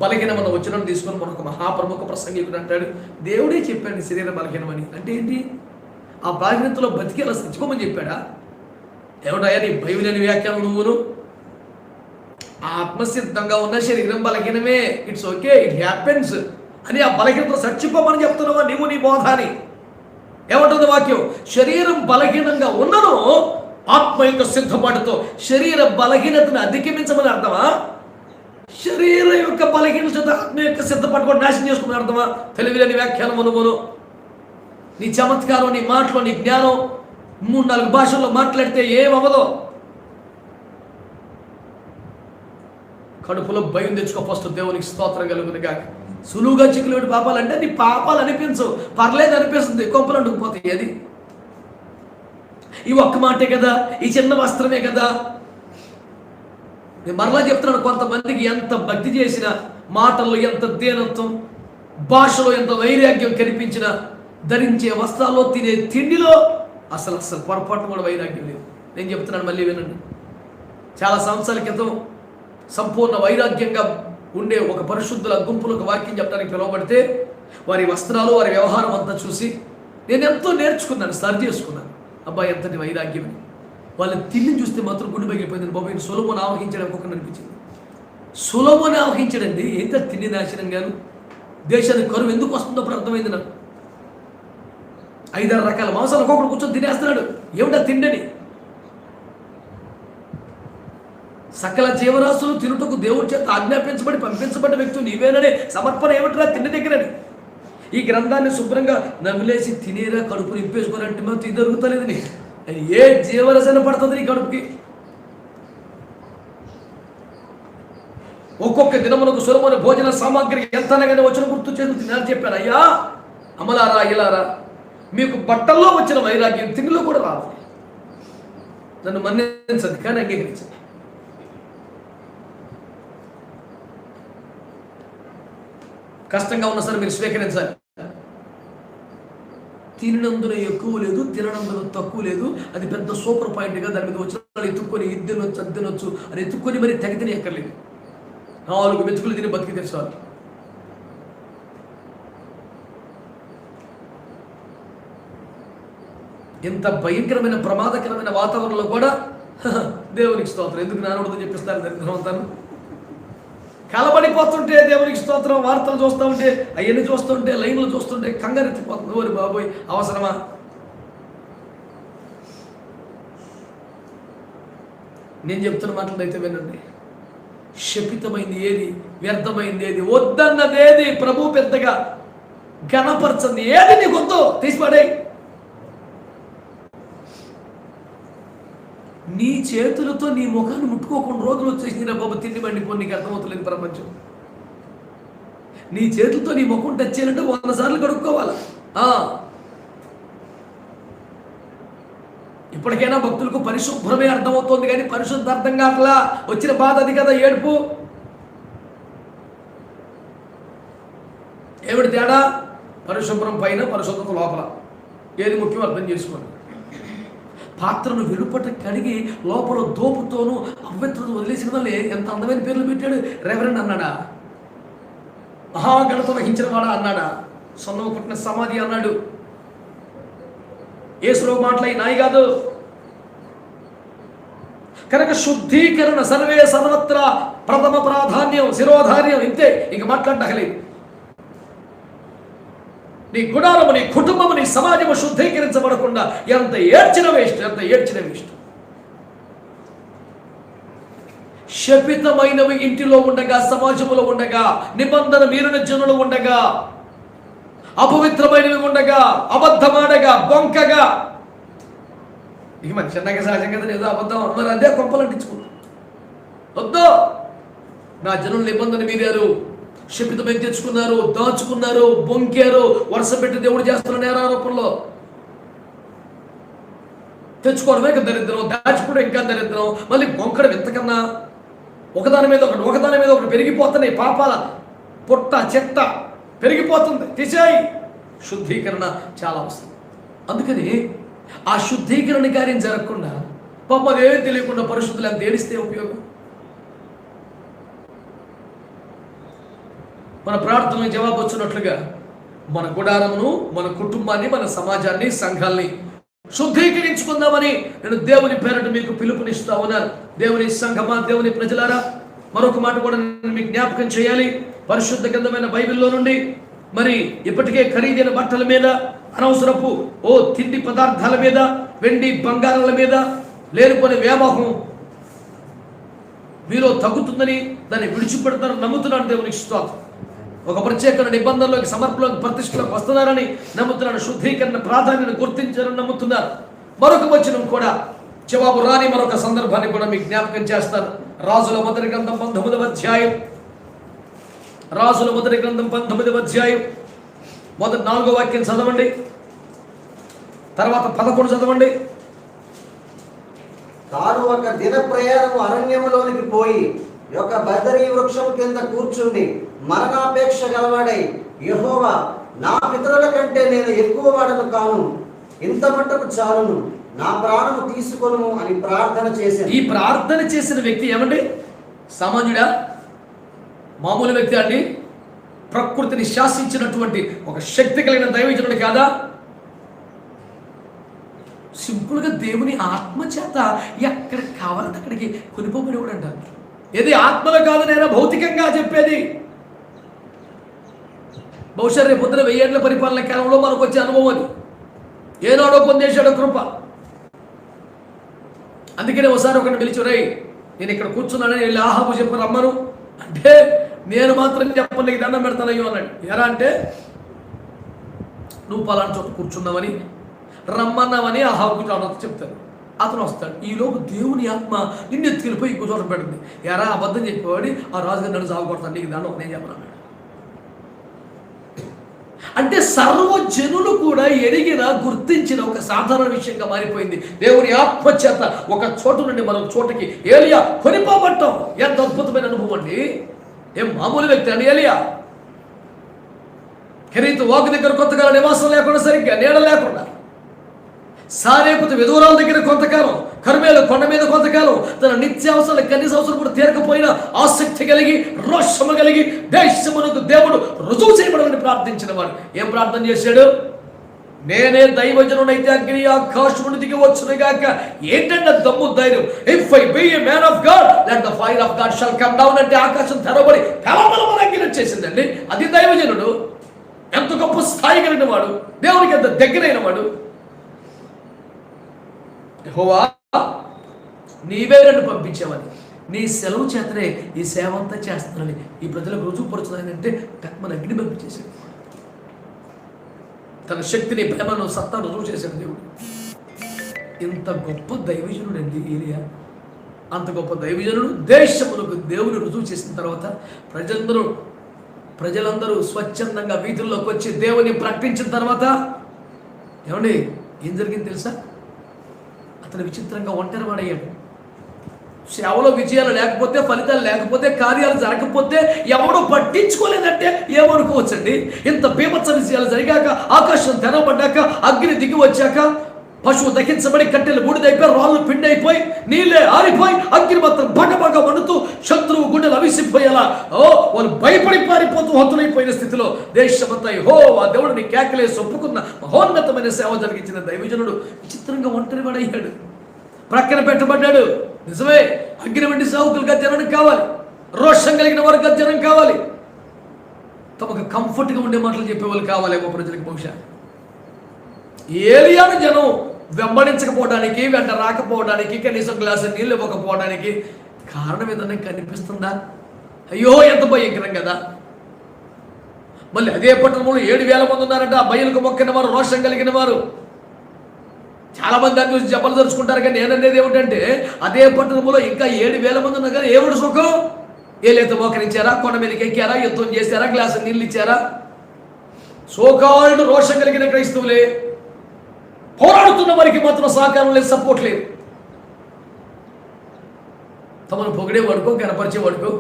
బలహీనమన్న వచనం తీసుకొని మనకు మహాప్రముఖ ప్రసంగికుడు అంటాడు, దేవుడే చెప్పాడు శరీరం బలహీనమని. అంటే ఏంటి? ఆ బలహీనతలో బతికి అలా సచ్చిపోమని చెప్పాడా? ఏమిటయ్యా నీ బైబిల్ వ్యాఖ్యానం నువ్వును? ఆత్మసిద్ధంగా ఉన్న శరీరం బలహీనమే, ఇట్స్ ఓకే, ఇట్ హ్యాపెన్స్ అని ఆ బలహీనతలో చచ్చిపోమని చెప్తున్నావా నీవు నీ బోధ అని? ఏమంటుంది వాక్యం? శరీరం బలహీనంగా ఉన్నను ఆత్మ యొక్క సిద్ధపాటుతో శరీర బలహీనతను అధిగమించమని అర్థమా? శరీరం యొక్క బలహీనత ఆత్మ యొక్క సిద్ధపాటు కూడా నాశనం చేసుకుని అర్థమా? తెలివిలేని వ్యాఖ్యానం అనుకోను. నీ చమత్కారం, నీ మాటలో, నీ జ్ఞానం 3-4 భాషల్లో మాట్లాడితే ఏమవ్వదో. కడుపులో భయం తెచ్చుకో ఫస్ట్. దేవునికి స్తోత్రం కలుగును గాక. సులువుగా చిక్కులు పాపాలంటే నీ పాపాలు అనిపించవు, పర్లేదు అనిపిస్తుంది, కొంపలు అంటుకుపోతాయి. అది ఈ ఒక్క మాటే కదా, ఈ చిన్న వస్త్రమే కదా. నేను మరలా చెప్తున్నాను, కొంతమందికి ఎంత భక్తి చేసినా, మాటల్లో ఎంత దీనత్వం, భాషలో ఎంత వైరాగ్యం కనిపించినా, ధరించే వస్త్రాల్లో, తినే తిండిలో అసలు పొరపాటు కూడా వైరాగ్యం లేదు. నేను చెప్తున్నాను, మళ్ళీ వినండి. చాలా సంవత్సరాల క్రితం సంపూర్ణ వైరాగ్యంగా ఉండే ఒక పరిశుద్ధుల గుంపులకు వాక్యం చెప్పడానికి పిలువబడితే వారి వస్త్రాలు, వారి వ్యవహారం అంతా చూసి నేను ఎంతో నేర్చుకున్నాను, సరి చేసుకున్నాను. అబ్బాయి ఎంతటి వైరాగ్యం. వాళ్ళని తిండి చూస్తే మాత్రం గుండె పగిలిపోయింది. బాబాయ్ సొలొమోను ఆవహించడం ఒక్కొక్కరు అనిపించింది. సొలొమోను ఆవహించడండి ఎంత తిండి నాశనం గాను. దేశానికి కరువు ఎందుకు వస్తుందో అప్పుడు అర్థమైంది నాకు. 5-6 రకాల మాంసాలు ఒక్కొక్కడు కూర్చొని తినేస్తున్నాడు. ఏమిటా తిండని? సకల జీవరాశులు తినుటకు దేవుడి చేత ఆజ్ఞాపించబడి పంపించబడ్డ వ్యక్తులు నీవేననే సమర్పణ ఏమిటరా తిండి దగ్గరని. ఈ గ్రంథాన్ని శుభ్రంగా నవ్వులేసి తినేరా కడుపు నింపేసుకోరంటే మాత్రం ఇది దొరుకుతలేదు. నీ ఏ జీవరసన పడుతుంది నీ కడుపుకి? ఒక్కొక్క దినమునకు సొలొమోను భోజన సామాగ్రి ఎంత అనగానే వచ్చిన గుర్తు చేసి తినాలని చెప్పాను. అయ్యా అమలారా ఇలారా, మీకు బట్టల్లో వచ్చిన వైరాగ్యం తిండిలో కూడా రావాలి. నన్ను మన్నించండి కానీ అంగీకరించండి. కష్టంగా ఉన్నా సరే మీరు స్వీకరించాలి. తినందున ఎక్కువ లేదు, తిననందున తక్కువ లేదు. అది పెద్ద సూపర్ పాయింట్గా దాని మీద వచ్చిన ఎత్తుక్కొని ఇద్దనొచ్చు అద్దెనొచ్చు అని ఎత్తుక్కొని మరి తెగ తిని ఎక్కర్లేదు. 4 మెతుకులు తిని బతికి తెచ్చారు. ఇంత భయంకరమైన ప్రమాదకరమైన వాతావరణంలో కూడా దేవునికి స్తోత్రం. ఎందుకు నానూడదని చెప్పిస్తారు దరిద్రవంతాను. కలబడిపోతుంటే దేవునికి స్తోత్రం. వార్తలు చూస్తూ ఉంటే, అవన్నీ చూస్తుంటే, లైన్లు చూస్తుంటే కంగారెత్తిపోతుంది. ఓరి బాబోయ్, అవసరమా? నేను చెప్తున్న మాటలు అయితే వినండి. శపితమైంది ఏది, వ్యర్థమైంది ఏది, వద్దన్నది ఏది, ప్రభు పెద్దగా ఘనపరచంది ఏది నీకు వద్దు తీసిపడే. నీ చేతులతో నీ ముఖాన్ని ముట్టుకోకుండా రోజులు వచ్చేసింది రా బాబు, తిండి బండి నీకు అర్థమవుతలేదు ప్రపంచం. నీ చేతులతో నీ ముఖం టచ్ చేయాలంటే 100 సార్లు కడుక్కోవాలి. ఇప్పటికైనా భక్తులకు పరిశుభ్రమే అర్థమవుతోంది, కానీ పరిశుద్ధ అర్థం కావట్లా. వచ్చిన బాధ అది కదా, ఏడుపు. ఏమిటి తేడా? పరిశుభ్రం పైన, పరిశుద్ధత లోపల. ఏది ముఖ్యం అర్థం చేసుకోండి. పాత్రను వెలుపట కడిగి లోపల దోపుతోనూ అవ్వెత్తును వదిలేసిన వాళ్ళే ఎంత అందమైన పేర్లు పెట్టాడు. రెవరెండ్ అన్నాడా? మహాగణత వహించిన వాడా అన్నాడా? సొన్నవ పుట్టిన సమాధి అన్నాడు. యేసులో మాటలై నాయి కాదు. కనుక శుద్ధీకరణ సర్వే సర్వత్రా ప్రథమ ప్రాధాన్యం, శిరోధార్యం. ఇంతే, ఇంక మాట్లాడలేదు. నీ గుడారము, నీ కుటుంబము, నీ సమాజము శుద్ధీకరించబడకుండా ఎంత ఏడ్చిన వేస్ట్, ఎంత ఏడ్చిన వేస్ట్. శపితమైనవి ఇంటిలో ఉండగా, సమాజములో ఉండగా, నిబంధన మీరిన జనులు ఉండగా, అపవిత్రమైనవి ఉండగా, అబద్ధమాడగా, బొంకగా. ఇక మన చిన్నగా సహజం కదా, ఏదో అబద్ధం మరి అదే కొంపలు అంటించుకుంటాం. వద్దు. నా జనులు నిబంధన మీరారు, శపితమై తెచ్చుకున్నారు, దాచుకున్నారు, బొంకారు. వరుస పెట్టి దేవుడు చేస్తున్న నేరారోపణలో తెచ్చుకోవడమే దరిద్రం, దాచుకోవడం ఇంకా దరిద్రం, మళ్ళీ బొంకడం ఎంతకన్నా. ఒకదాని మీద ఒకటి పెరిగిపోతున్నాయి. పాపాల పొట్ట చెత్త పెరిగిపోతుంది. తీసేయి. శుద్ధీకరణ చాలా అవసరం. అందుకని ఆ శుద్ధీకరణ కార్యం జరగకుండా పాపం అదేమీ తెలియకుండా పరిశుద్ధులు అంత ఏడిస్తే ఉపయోగం. మన ప్రార్థనలకు జవాబు వచ్చినట్లుగా మన గుడారమును, మన కుటుంబాన్ని, మన సమాజాన్ని, సంఘాల్ని శుద్ధీకరించుకుందామని నేను దేవుని పేరట మీకు పిలుపునిస్తా ఉన్నాను. దేవుని సంఘమా, దేవుని ప్రజలారా, మరొక మాట కూడా నేను మీకు జ్ఞాపకం చేయాలి. పరిశుద్ధ గ్రంథమైన బైబిల్లో నుండి మరి ఇప్పటికే ఖరీదైన బట్టల మీద, అనవసరపు తిండి పదార్థాల మీద, వెండి బంగారాల మీద లేనిపోని వ్యామోహం మీలో తగ్గుతుందని దాన్ని విడిచిపెడతారని నమ్ముతున్నాను. దేవునికి స్తోత్రం. ఒక ప్రత్యేక నిబంధనలోకి, సమర్పణలోకి, ప్రతిష్టలోకి వస్తున్నారని నమ్ముతున్నాను. శుద్ధీకరణ ప్రాధాన్యత గుర్తించారని నమ్ముతున్నారు. మరొక వచనం కూడా జవాబు రాని మరొక సందర్భాన్ని కూడా మీకు జ్ఞాపకం చేస్తాను. రాజుల మొదటి గ్రంథం 19వ అధ్యాయం. రాజుల మొదటి గ్రంథం 19వ అధ్యాయం మొదటి 4వ వాక్యం చదవండి, తర్వాత 11 చదవండి. తాను ఒక దిన ప్రయాణము అరణ్యములోనికి పోయి ఒక బదరీ వృక్షము కింద కూర్చుండి మరణాపేక్ష గలవాడై, యెహోవా, నా పితరుల కంటే నేను ఎక్కువ వాడను కాను, ఇంత మట్టుకు చాలును, నా ప్రాణము తీసుకొను అని ప్రార్థన చేశాను. ఈ ప్రార్థన చేసిన వ్యక్తి ఏమండి? సామాన్యుడా? మామూలు వ్యక్తి అండి? ప్రకృతిని శాసించినటువంటి ఒక శక్తి కలిగిన దైవజనుడు కాదా? సింపుల్గా దేవుని ఆత్మ చేత ఎక్కడ కావాలంటే అక్కడికి కొనిపోబడి కూడా అంటారు. ఏది ఆత్మలో కాదు, నేను భౌతికంగా చెప్పేది. బహుశా రేపు పొద్దున 1000 ఏళ్ల పరిపాలన కాలంలో మనకు వచ్చే అనుభవం అది. ఏనాడో పొందేశాడో కృప. అందుకనే ఒకసారి ఒకరిని పిలిచి, రై నేను ఇక్కడ కూర్చున్నానని వెళ్ళి ఆహాబు చెప్పు రమ్మను అంటే, నేను మాత్రం చెప్పను, నీకు దండం పెడతానయ్యో అన్నాడు. ఎలా అంటే, నువ్వు పలానా చోట కూర్చున్నావని, రమ్మన్నావని ఆహాబుకి అనొచ్చు చెప్తారు. అతను వస్తాడు. ఈలోపు దేవుని ఆత్మ నిన్ను ఎత్తుకెళ్ళిపోయి ఇంకో చోట పెడుతుంది. ఎరా అబద్ధం చెప్పేవాడి ఆ రాజుగారు నన్ను సాగుపడతాను, నీకు దండం నేను చెప్పను. అంటే సర్వజనులు కూడా ఎరిగిన, గుర్తించిన ఒక సాధారణ విషయంగా మారిపోయింది. దేవుని ఆత్మ చేత ఒక చోటు నుండి మరొక చోటకి ఏలియా కొనిపోబట్టం ఎంత అద్భుతమైన అనుభవం అండి. ఏం మామూలు వ్యక్తి అండి ఏలియా? కెరీతు వాకు దగ్గర కొంతకాలం నివాసం లేకుండా, సరిగ్గా నీడ లేకుండా, సారేపుత విధురాల దగ్గర కొంతకాలం, కర్మేలు కొండ మీద కొంతకాలం, తన నిత్యావసరాలు కనీస అవసరం కూడా తీరకపోయినా ఆసక్తి కలిగి, రోషము కలిగి, దేశమునకు దేవుడు రుజువు చేయబడమని ప్రార్థించిన వాడు ఏం ప్రార్థన చేశాడు? నేనే దైవజనుడైతే అగ్ని ఆకాశమును దిగి వచ్చును గాక. ఏంటంటే దమ్ము ధైర్యం. If I be a man of God let the fire of God shall come down అంటే ఆకాశం తెరవబడి అగ్ని చేసిందండి. అది దైవజనుడు. ఎంత గొప్ప స్థాయి కలిగిన వాడు, దేవునికి ఎంత దగ్గరైన వాడు. యెహోవా నీవే నన్ను పంపించావని, నీ సెలవు చేతనే ఈ సేవ అంతా చేస్తానని ఈ ప్రజలకు రుజువుపరుచున్నానంటే మన అగ్ని పంపించేశాడు. తన శక్తిని, ప్రేమను, సత్తాను రుజువు చేశాడు దేవుడు. ఇంత గొప్ప దైవజనుడు అండి ఏలియా. అంత గొప్ప దైవజనుడు దేశములకు దేవుని రుజువు చేసిన తర్వాత ప్రజలందరూ స్వచ్ఛందంగా వీధుల్లోకి వచ్చి దేవుని ప్రకటించిన తర్వాత ఏమండి ఏం జరిగింది తెలుసా? అతను విచిత్రంగా ఒంటరి వాడయ్యాడు. సేవలో విజయాలు లేకపోతే, ఫలితాలు లేకపోతే, కార్యాలు జరగకపోతే ఎవడో పట్టించుకోలేదంటే ఏమనుకోవచ్చండి? ఇంత బీభత్స విజయాలు జరిగాక, ఆకాశం తెరవబడ్డాక, అగ్ని దిగి వచ్చాక, పశువు దహించబడి కట్టెలు బూడిదైపోయి, రాళ్ళు పిండి అయిపోయి, నీళ్ళే ఆరిపోయి, అగ్ని మాత్రం బగబగ మండుతూ శత్రువు గుండెలు అవిసిపోయేలా వాళ్ళు భయపడి పారిపోతూ హతులైపోయిన స్థితిలో దేశమంతా యెహోవా దేవుడిని కేకలేసి ఒప్పుకున్న మహోన్నతమైన సేవ జరిగించిన దైవజనుడు విచిత్రంగా ఒంటరి వాడయ్యాడు, ప్రక్కన పెట్టబడ్డాడు. నిజమే, అగ్ని వంటి సేవకులుగా జనం కావాలి, రోషం కలిగిన వారుగా జనం కావాలి, తమకు కంఫర్ట్గా ఉండే మాటలు చెప్పేవాళ్ళు కావాలేమో ప్రజలకు. బహుశా ఏలియాను జనం వెంబడించకపోవడానికి, వెంట రాకపోవడానికి, కనీసం గ్లాసు నీళ్ళు ఇవ్వకపోవడానికి కారణం ఏదన్నా కనిపిస్తుందా? అయ్యో ఎంత భయంకరం కదా. మళ్ళీ అదే పట్టణంలో 7,000 మంది ఉన్నారంట. ఆ బయలుకు మొక్కిన వారు, రోషం కలిగిన వారు. చాలా మంది దాన్ని చూసి జబ్బలు తెరుచుకుంటారు. కానీ నేననేది ఏమిటంటే, అదే పట్టణంలో ఇంకా 7,000 మంది ఉన్నారు కదా, ఏమిటి సుఖం? ఏలైతే మోకరించారా, కొండ మీదకి ఎక్కారా, యుద్ధం చేశారా, గ్లాసు నీళ్ళు ఇచ్చారా? సోకాల్డ్ రోషం కలిగిన క్రైస్తవులే. పోరాడుతున్న వారికి మాత్రం సహకారం లేదు, సపోర్ట్ లేదు. తమను పొగిడేవాడుకో, గనపరిచేవాడుకో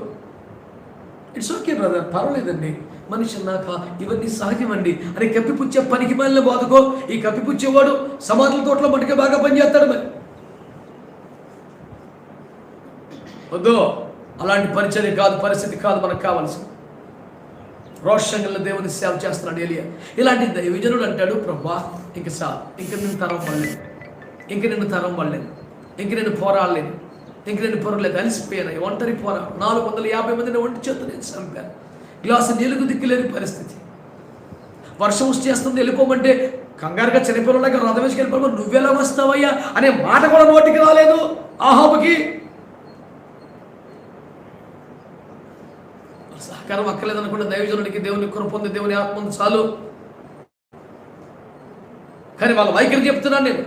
ఇట్స్ ఓకే బ్రదర్, పర్వాలేదండి, మనిషి అన్నాక ఇవన్నీ సహజమండి అని కప్పిపుచ్చే పనికి మాలిన బాధకో. ఈ కప్పిపుచ్చేవాడు సమాధుల తోటలో మటుకే బాగా పనిచేస్తాడు. మరి వద్దు, అలాంటి పరిచర్య కాదు, పరిస్థితి కాదు మనకు కావాల్సింది. రోషంగా దేవుని సేవ చేస్తున్నాడు ఏలియా. ఇలాంటి దైవజనుడు అంటాడు, ప్రభా ఇంక సార్, ఇంక నేను తరం పడలేదు, ఇంక నేను తరం పడలేదు, ఇంక నేను పోరాడలేదు, ఇంక నేను పొరలేదు, అలసిపోయాను, ఒంటరి పోరా. 450 మందిని ఒంటి చేత నేను చంపాను, గ్లాసు నీళ్ళకు దిక్కులేని పరిస్థితి, వర్షం చేస్తుంది, వెళ్ళిపోమంటే కంగారుగా చనిపోయినలాగా రథం వేసుకు వెళ్ళిపోయి నువ్వెలా వస్తావయ్యా అనే మాట కూడా నోటికి రాలేదు ఆహాబుకి. సహకారం అక్కర్లేదు అనుకుంటే దైవజనుడికి దేవుని కృప పొంది దేవుని ఆత్మ చాలు. కానీ వాళ్ళ వైఖరి చెప్తున్నాను నేను,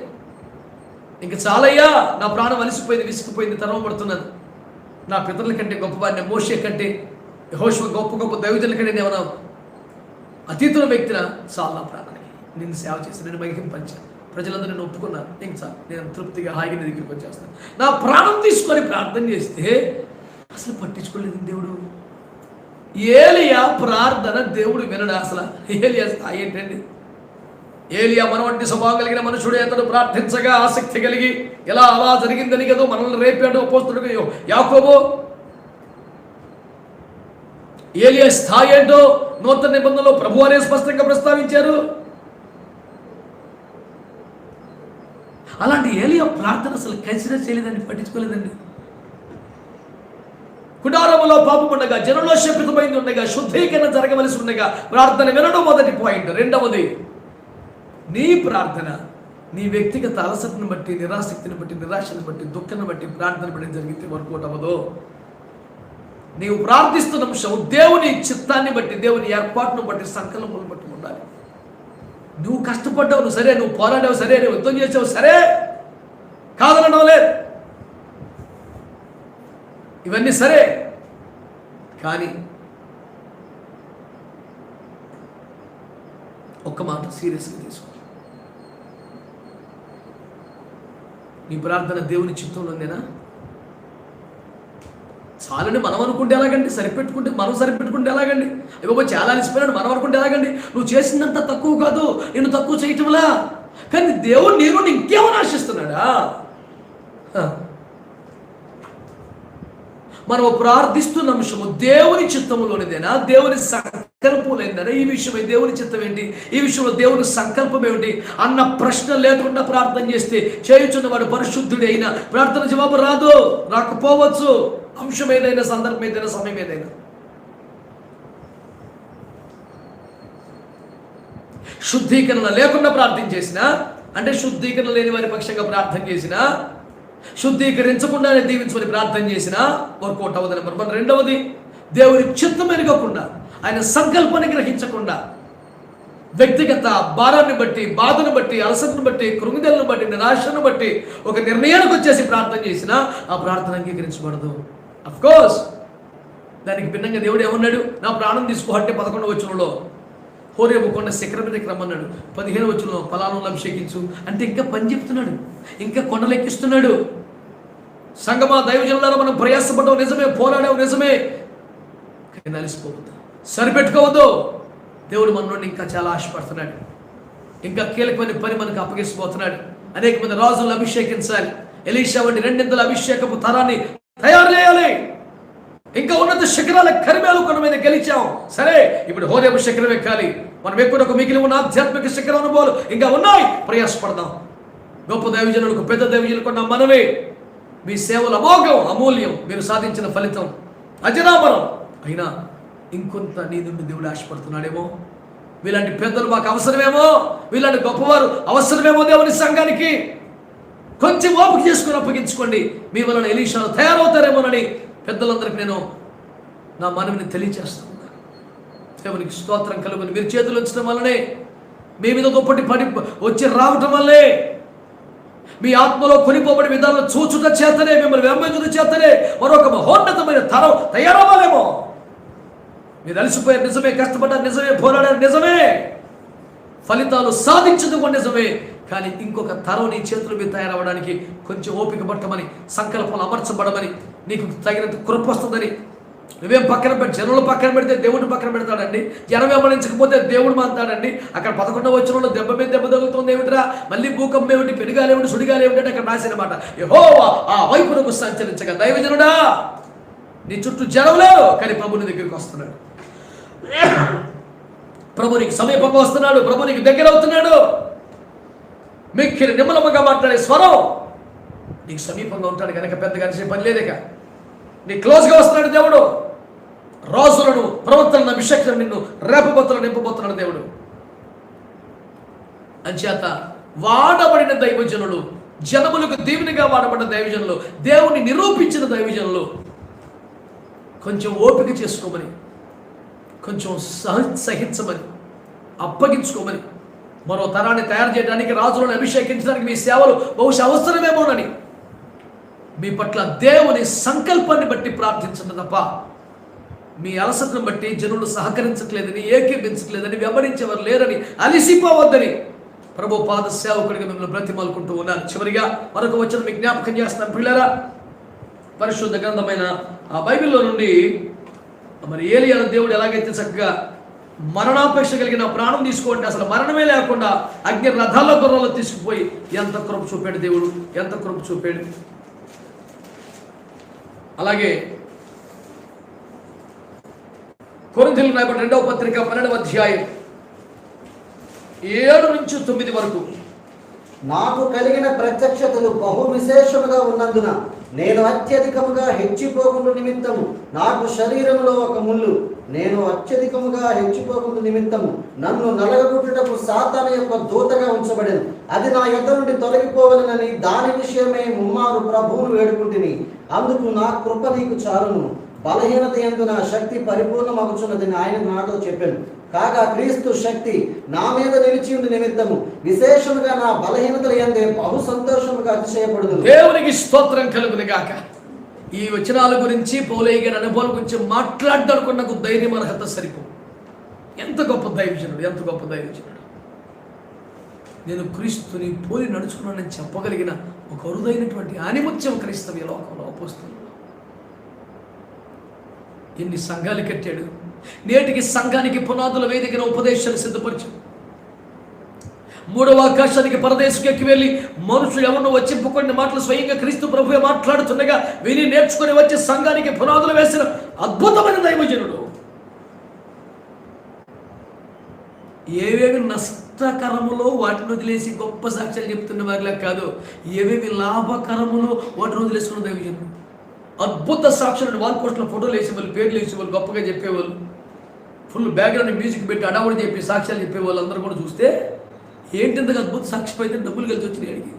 ఇంక చాలయ్యా, నా ప్రాణం అలసిపోయింది, విసిగిపోయింది, తరవబడుతున్నాను. నా పితరుల కంటే గొప్పవాడిని, మోషే కంటే, యెహోషువ గొప్ప గొప్ప దైవజనుల కంటే నేనేమన్నా అతీతుల వ్యక్తిన? చాలు నా ప్రాణానికి, నేను సేవ చేసి నేను మహింపరిచాను, ప్రజలందరూ నేను ఒప్పుకున్నాను, ఇంక చాలు, నేను తృప్తిగా హాయిగా నీ దగ్గరికి వచ్చేస్తాను. నా ప్రాణం తీసుకొని ప్రార్థన చేస్తే అసలు పట్టించుకోలేదు దేవుడు. ఏలియా ప్రార్థన దేవుడు వినడు. అసలు ఏలియా స్థాయి ఏంటండి? ఏలియా మన వంటి స్వభావం కలిగిన మనుషుడు, అతడు ప్రార్థించగా ఆసక్తి కలిగి ఎలా అలా జరిగిందని కదా మనల్ని రేపాడు అపోస్తలుడు యాకోబు. ఏలియా స్థాయి ఏంటో నూతన నిబంధనలో ప్రభు అనే స్పష్టంగా ప్రస్తావించారు. అలాంటి ఏలియా ప్రార్థన అసలు కన్సిడర్ చేయలేదండి, పట్టించుకోలేదండి. కుడారములో పాపం ఉండగా, జనంలో శపితమైంది ఉండగా, శుద్ధీకరణ జరగవలసి ఉండగా ప్రార్థన వినడం మొదటి పాయింట్. రెండవది, నీ ప్రార్థన నీ వ్యక్తిగత అలసటను బట్టి, నిరాసక్తిని బట్టి, నిరాశను బట్టి, దుఃఖాన్ని బట్టి ప్రార్థన పడి జరిగితే వర్కౌట్ అవ్వదు. నీవు ప్రార్థిస్తున్న అంశం దేవుని చిత్తాన్ని బట్టి, దేవుని ఏర్పాటును బట్టి, సంకల్పం బట్టి ఉండాలి. నువ్వు కష్టపడ్డావు, నువ్వు సరే, నువ్వు పోరాడావు సరే, నువ్వు యుద్ధం చేసావు సరే, కాదనడం లేదు, ఇవన్నీ సరే. కానీ ఒక్క మాట సీరియస్గా తీసుకో, నీ ప్రార్థన దేవుని చిత్తంలో ఉందేనా? చాలని మనం అనుకుంటే ఎలాగండి, సరిపెట్టుకుంటే మనం సరిపెట్టుకుంటే ఎలాగండి, ఇవ్వ చాలా అలసిపోయినాడు మనం అనుకుంటే ఎలాగండి. నువ్వు చేసిందంత తక్కువ కాదు, నేను తక్కువ చేయటంలా. కానీ దేవుడు నేను ఇంకేమని ఆశిస్తున్నాడా? మనం ప్రార్థిస్తున్న అంశము దేవుని చిత్తములోనిదేనా, దేవుని సంకల్పంలోనిదేనా? ఈ విషయమై దేవుని చిత్తం ఏంటి, ఈ విషయంలో దేవుని సంకల్పం ఏమిటి అన్న ప్రశ్న లేకుండా ప్రార్థన చేస్తే చేయుచున్నవాడు పరిశుద్ధుడి అయినా ప్రార్థన జవాబు రాదు, రాకపోవచ్చు. అంశం ఏదైనా, సందర్భం ఏదైనా, సమయం ఏదైనా. శుద్ధీకరణ లేకుండా ప్రార్థన చేసినా, అంటే శుద్ధీకరణ లేని వారి పక్షంగా ప్రార్థన చేసినా, శుద్ధీకరించకుండానే దీవించమని ప్రార్థన చేసినా వర్కౌట్ అవ్వదు. నెంబర్ 1. రెండవది, దేవుని చిత్తం ఎరగకుండా, ఆయన సంకల్పాన్ని గ్రహించకుండా, వ్యక్తిగత భారాన్ని బట్టి, బాధను బట్టి, అలసటను బట్టి, కృంగిదలను బట్టి, నిరాశను బట్టి ఒక నిర్ణయానికి వచ్చేసి ప్రార్థన చేసినా ఆ ప్రార్థన అంగీకరించబడదు. అఫ్ కోర్స్ దానికి భిన్నంగా దేవుడు ఏమన్నాడు? నా ప్రాణం తీసుకో అంటే 11వ వచనంలో హోరేబు కొండ శిఖరం మీదకి రమ్మన్నాడు. 15వ వచనంలో ఫలాలను అభిషేకించు అంటే ఇంకా పని చెప్తున్నాడు, ఇంకా కొండలెక్కిస్తున్నాడు. సంగమా, దైవజనులారా, మనం ప్రయాసపడ్డాం నిజమే, పోరాడాం నిజమే, కానీ అలసిపోవద్దు, సరిపెట్టుకోవద్దు. దేవుడు మన నుండి ఇంకా చాలా ఆశపడుతున్నాడు, ఇంకా కీలకమైన పని మనకు అప్పగిస్తుపోతున్నాడు. అనేక మంది రాజులను అభిషేకించాలి. ఎలీషా వంటి 2 అభిషేకపు తరాన్ని తయారు చేయాలి. ఇంకా ఉన్నత శిఖరాల కరిమేలు కొండ మీద గెలిచాం, సరే ఇప్పుడు హోరేబు శిఖరం ఎక్కాలి. మనం ఎక్కువ మిగిలి ఉన్న ఆధ్యాత్మిక శిఖర అనుభవాలు ఇంకా ఉన్నాయి, ప్రయాసపడదాం. గొప్ప దైవజనులకు, పెద్ద దైవజనులకు ఉన్న మనమే, మీ సేవల అమోఘం, అమూల్యం, మీరు సాధించిన ఫలితం అజరామరం. అయినా ఇంకొంత నీ నుండి దేవుడు ఆశపడుతున్నాడేమో. వీలాంటి పెద్దలు మాకు అవసరమేమో, వీలాంటి గొప్పవారు అవసరమేమో దేవుని సంఘానికి. కొంచెం ఓపిక చేసుకుని అప్పగించుకోండి, మీ వలన ఎలీషాలు తయారవుతారేమోనని పెద్దలందరికీ నేను నా మనవిని తెలియజేస్తాను. దేవునికి స్తోత్రం కలుగుని. మీరు చేతులు ఉంచడం వల్లనే, మీ మీద గొప్పటి పడి వచ్చి రావటం వల్లే, మీ ఆత్మలో కొనిపోబడి విధానంలో చూచుట చేతనే, మిమ్మల్ని వెంబడించుట చేతనే మరొక మహోన్నతమైన తరం తయారవ్వాలేమో. మీరు అలసిపోయారు నిజమే, కష్టపడ్డారు నిజమే, పోరాడారు నిజమే, ఫలితాలు సాధించదు కూడా నిజమే. కానీ ఇంకొక తరం నీ చేతుల మీద తయారవ్వడానికి కొంచెం ఓపిక పట్టమని, సంకల్పాలు అమర్చబడమని, నీకు తగినంత కృప వస్తుందని. నువ్వేం పక్కన పెట్టి, జనులు పక్కన పెడితే దేవుడిని పక్కన పెడతాడండి, జనం వెంబడించకపోతే దేవుడు మాంతాడండి. అక్కడ 11వ వచనంలో దెబ్బ మీద దెబ్బ తగులుతుంది ఏమిట్రా, మళ్ళీ భూకంపం ఏమిటి, పెనుగాలేమిటి, సుడిగాలేమిటి అంటే అక్కడ రాసిన మాట, యెహోవా ఆ వైపునకు సంచరించగా. దైవజనుడా, నీ చుట్టూ జనం లేరు, కానీ ప్రభు నీ దగ్గరికి వస్తున్నాడు. ప్రభు నీకు సమీపంగా వస్తున్నాడు, ప్రభు నీకు దగ్గర అవుతున్నాడు. మిక్కిలి నిమ్మలముగా మాట్లాడే స్వరం నీకు సమీపంగా ఉంటాడు కనుక పెద్దగా అనిసే పని లేదేక. నీ క్లోజ్గా వస్తున్నాడు దేవుడు. రాజులను, ప్రవక్తలను అభిషేకం నిన్ను రేపబోతులను నింపబోతున్నాడు దేవుడు. అంచేత వాడబడిన దైవజనులు, జనములకు దీవెనగా వాడబడిన దైవజనులు, దేవుని నిరూపించిన దైవజనులు కొంచెం ఓపిక చేసుకోమని, కొంచెం సహించమని, అప్పగించుకోమని, మరో తరాన్ని తయారు చేయడానికి, రాజులను అభిషేకించడానికి మీ సేవలు బహుశా అవసరమేమోనని మీ పట్ల దేవుని సంకల్పాన్ని బట్టి ప్రార్థించండి తప్ప మీ అలసటను బట్టి జనులు సహకరించట్లేదని, ఏకీపించట్లేదని, వెంబడించేవారు లేరని అలిసిపోవద్దని ప్రభు పాద సేవకుడిగా మిమ్మల్ని బ్రతిమాలుకుంటూ ఉన్నాను. చివరిగా మరొక వచనం మీకు జ్ఞాపకం చేస్తాను పిల్లరా. పరిశుద్ధ గ్రంథమైన ఆ బైబిల్లో నుండి మరి ఏలియా దేవుడు ఎలాగైతే చక్కగా మరణాపేక్ష కలిగిన ప్రాణం తీసుకోండి, అసలు మరణమే లేకుండా అగ్ని రథాల గుర్రాలు తీసుకుపోయి ఎంత కృప చూపాడు దేవుడు, ఎంత కృప చూపాడు. అలాగే కొరింథీయులకు రాయబడిన 2వ పత్రిక 12వ అధ్యాయం 7 నుంచి 9 వరకు. నాకు కలిగిన ప్రత్యక్షతలు బహు విశేషముగా ఉన్నందున నేను అత్యధికముగా హెచ్చిపోకుండా నిమిత్తము నాకు శరీరంలో ఒక ముళ్ళు, నేను అత్యధికముగా హెచ్చిపోకుండా నిమిత్తము నన్ను నలగగొట్టుటకు సాతాను యొక్క దూతగా ఉంచబడేది. అది నా యొద్ద నుండి తొలగిపోవలనని దాని విషయమే ముమ్మారు ప్రభువును వేడుకుంటుని. అందుకు నా కృప నీకు చాలును, బలహీనత యందు నా శక్తి పరిపూర్ణమగుచున్నదని ఆయన నాతో చెప్పాను. కాగా క్రీస్తు శక్తి నా మీద నిలిచి ఉండి నిమిత్తము విశేషముగా నా బలహీనతల యందే బహు సంతోషముగా అతిశయపడుదు. దేవునికి స్తోత్రం కలుగును గాక. ఈ వచనాల గురించి, పౌలయ్య గారి అనుభవాల గురించి మాట్లాడడానికి నాకు ధైర్యం, అర్హత సరిపో. ఎంత గొప్ప దైవజనుడు, ఎంత గొప్ప దైవజనుడు. నేను క్రీస్తుని పోలి నడుచుకున్నానని చెప్పగలిగిన ఒక అరుదైనటువంటి ఆనిముత్యం క్రైస్తవ లోకంలో అపోస్తలులు. ఎన్ని సంఘాలు కట్టాడు. నేటికి సంఘానికి పునాదుల వేదికన ఉపదేశాలు సిద్ధపరిచాడు. మూడవ ఆకాశానికి పరదేశంకి ఎక్కి వెళ్ళి మనుషులు ఎవరినో వచ్చింపుకొని మాటలు స్వయంగా క్రీస్తు ప్రభువే మాట్లాడుతుండగా విని నేర్చుకుని వచ్చి సంఘానికి పునాదులు వేసిన అద్భుతమైన దైవజనుడు. ఏవేవి నష్టకరములో వాటిని వదిలేసి గొప్ప సాక్ష్యాలు చెప్తున్న వారిలా కాదు, ఏవేవి లాభకరములో వాటిని వదిలేసుకున్న దైవజనుడు. అద్భుత సాక్షులను వాల్ పోస్టులో ఫోటోలు వేసేవాళ్ళు, పేర్లు వేసేవాళ్ళు, గొప్పగా చెప్పేవాళ్ళు, ఫుల్ బ్యాక్గ్రౌండ్ మ్యూజిక్ పెట్టి అడవుడు చెప్పి సాక్ష్యాలు చెప్పేవాళ్ళు అందరూ కూడా చూస్తే ఏంటింతగా అద్భుత సాక్ష్యం అయితే డబ్బులు కలిసి వచ్చినాయి అడిగి.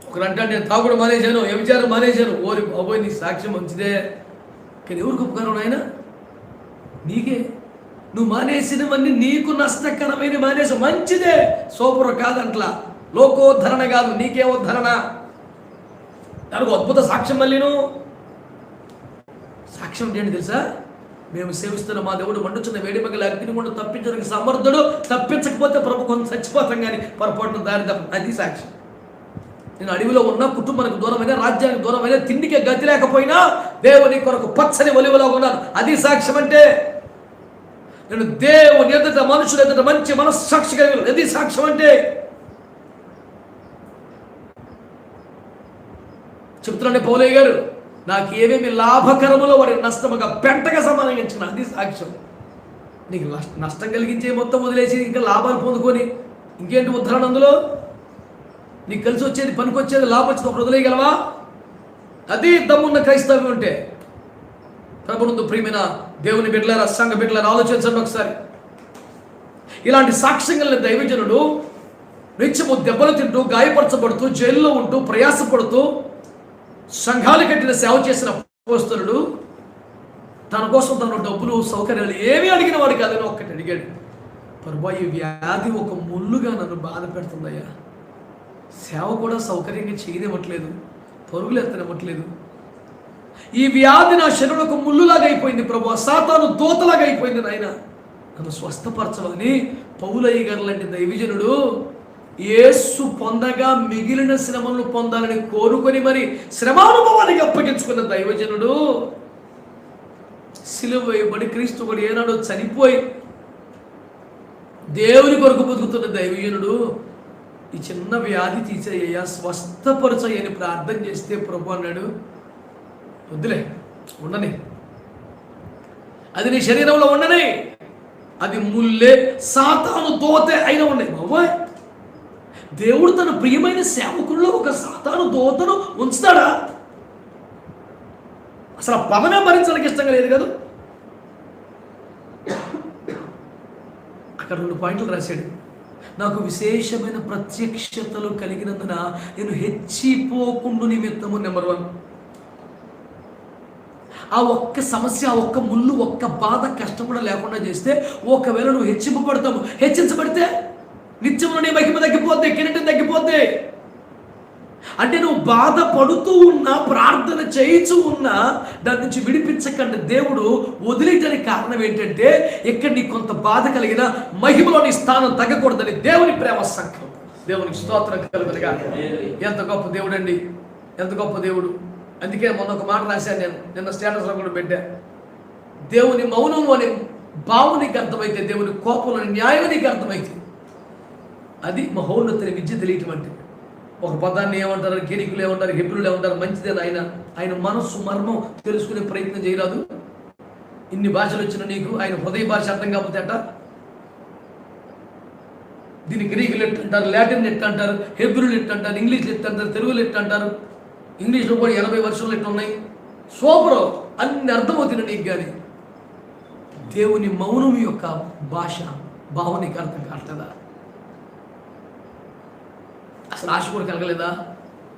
ఒకరంటే నేను తాగుడు మానేశాను, వ్యభిచారం మానేశాను. ఓరి బాబోయ్ నీ సాక్ష్యం మంచిదే, కానీ ఎవరికి ఉపకారం ఆయన? నీకే. నువ్వు మానేసినవన్నీ నీకు నష్టకరమైన మానేసి మంచిదే, సూపర్ కాదంట్లా, లోకోద్ధరణ కాదు, నీకేమోద్ధరణ. దానికి అద్భుత సాక్ష్యం. మళ్ళీను సాక్ష్యం ఏంటి తెలుసా? మేము సేవిస్తున్న మా దేవుడు మండుచున్న వేడిమగల అగ్ని గుండా తప్పించడానికి సమర్థుడు, తప్పించకపోతే ప్రభు కొంత చచ్చిపోతాం కానీ పొరపాటున దారి తప్ప. అది సాక్ష్యం. నేను అడవిలో ఉన్న కుటుంబానికి దూరమైన, రాజ్యానికి దూరమైన, తిండికి గతి లేకపోయినా దేవుని కొరకు పచ్చని ఒలివలో ఉన్నాను. అది సాక్ష్యం అంటే. నేను దేవుని ఎదుట, మనుషులు ఎదుట మంచి మనస్సాక్షి కలిగి, అది సాక్ష్యం అంటే. చెప్తున్నాండి పౌలయ్య గారు, నాకు ఏమేమి లాభకరములో వాడి నష్టముగా పెంటగా సమానంగా, అది సాక్ష్యం. నీకు నష్టం కలిగించే మొత్తం వదిలేసి ఇంకా లాభాలు పొందుకొని ఇంకేంటి ఉద్ధరణ అందులో? నీకు కలిసి వచ్చేది, పనికి వచ్చేది, లాభం వచ్చేది ఒకటి వదిలేయగలవా? అది దమ్మున్న క్రైస్తవ్యం ఉంటే. ప్రభునందు ప్రియమైన దేవుని బిడ్డలారా, సంఘ బిడ్డలారా, ఆలోచించండి ఒకసారి. ఇలాంటి సాక్ష్యం కలిగిన దైవజనుడు నిత్యము దెబ్బలు తింటూ, గాయపరచబడుతూ, జైల్లో ఉంటూ, ప్రయాసపడుతూ సంఘాలు కట్టిన సేవ చేసిన అపోస్తలుడు తన కోసం తన డబ్బులు, సౌకర్యాలు ఏమీ అడిగిన వాడు కాదని ఒక్కటి అడిగాడు. ప్రభువా, ఈ వ్యాధి ఒక ముళ్ళుగా నన్ను బాధ పెడుతుందయ్యా, సేవ కూడా సౌకర్యంగా చేయనివ్వట్లేదు, పరుగులు ఎత్తనివ్వట్లేదు. ఈ వ్యాధి నా శరీరంలో ఒక ముళ్ళులాగా అయిపోయింది ప్రభువా, సాతాను దూతలాగా అయిపోయింది నాయన, నన్ను స్వస్థపరచమని పౌలయ్య గారు లాంటి దైవజనుడు యేసు పొందగా మిగిలిన శ్రమలను పొందాలని కోరుకొని మరి శ్రమానుభవానికి అప్పగించుకున్న దైవజనుడు, సిలువ వేయబడి క్రీస్తు కూడా ఏనాడో చనిపోయి దేవుని కొరకు బతుకుతున్న దైవజనుడు ఈ చిన్న వ్యాధి తీసేయ్యా, స్వస్థపరచయ్యని ప్రార్థన చేస్తే ప్రభు అన్నాడు, వద్దులే, ఉండని, అది నీ శరీరంలో ఉండని, అది ముల్లే, సాతాను దోతే అయినా ఉన్నాయి. బాబోయ్, దేవుడు తన ప్రియమైన సేవకుల్లో ఒక సాతాను దోతను ఉంచుతాడా? అసలు ఆ పదమే భరించడానికి ఇష్టంగా లేదు కదా. అక్కడ 2 పాయింట్లు రాశాడు. నాకు విశేషమైన ప్రత్యక్షతలు కలిగినందున నేను హెచ్చిపోకుండా నిమిత్తము నెంబర్ 1. ఆ ఒక్క సమస్య, ఆ ఒక్క ముళ్ళు, ఒక్క బాధ, కష్టం కూడా లేకుండా చేస్తే ఒకవేళ నువ్వు హెచ్చింపబడతావు. హెచ్చించబడితే నిత్యంలో నీ మహిమ తగ్గిపోద్ది, కిరీటం తగ్గిపోద్ది. అంటే నువ్వు బాధపడుతూ ఉన్నా, ప్రార్థన చేయించు ఉన్నా దాని నుంచి విడిపించకండి దేవుడు వదిలేయడానికి కారణం ఏంటంటే, ఇక్కడ నీకు కొంత బాధ కలిగిన మహిమలో నీ స్థానం తగ్గకూడదని దేవుని ప్రేమ సంకల్పం. దేవునికి స్తోత్రం కలుగునుగా. ఎంత గొప్ప దేవుడు అండి, ఎంత గొప్ప దేవుడు. అందుకే మొన్న ఒక మాట రాశాను నేను, నిన్న స్టేటస్లో కూడా పెట్టా. దేవుని మౌనం అనే భావం నీకు అర్థమైతే, దేవుని కోపంలో న్యాయం నీకు అర్థమైతే, అది మహోన్నతని విద్య తెలియటం అంటే. ఒక పదాన్ని ఏమంటారు, గిరికులు ఏమంటారు, హెబ్రులు ఏమంటారు, మంచిదని ఆయన మనస్సు మర్మం తెలుసుకునే ప్రయత్నం చేయరాదు. ఇన్ని భాషలు వచ్చిన నీకు ఆయన హృదయ భాష అర్థం కాకపోతే అట. దీన్ని గ్రీకులు ఎట్ అంటారు, లాటిన్ ఎట్ అంటారు, హెబ్రులు ఎట్ అంటారు, ఇంగ్లీష్లు ఎట్ అంటారు, తెలుగులు ఎట్ అంటారు, ఇంగ్లీష్లో కూడా 80 వర్షాలు ఎట్టు ఉన్నాయి. సూపర్, అన్ని అర్థమవుతుంది నీకు. కానీ దేవుని మౌనం యొక్క భాష భావం నీకు అర్థం కావట్లేదా? అసలు ఆశ కూడా కలగలేదా?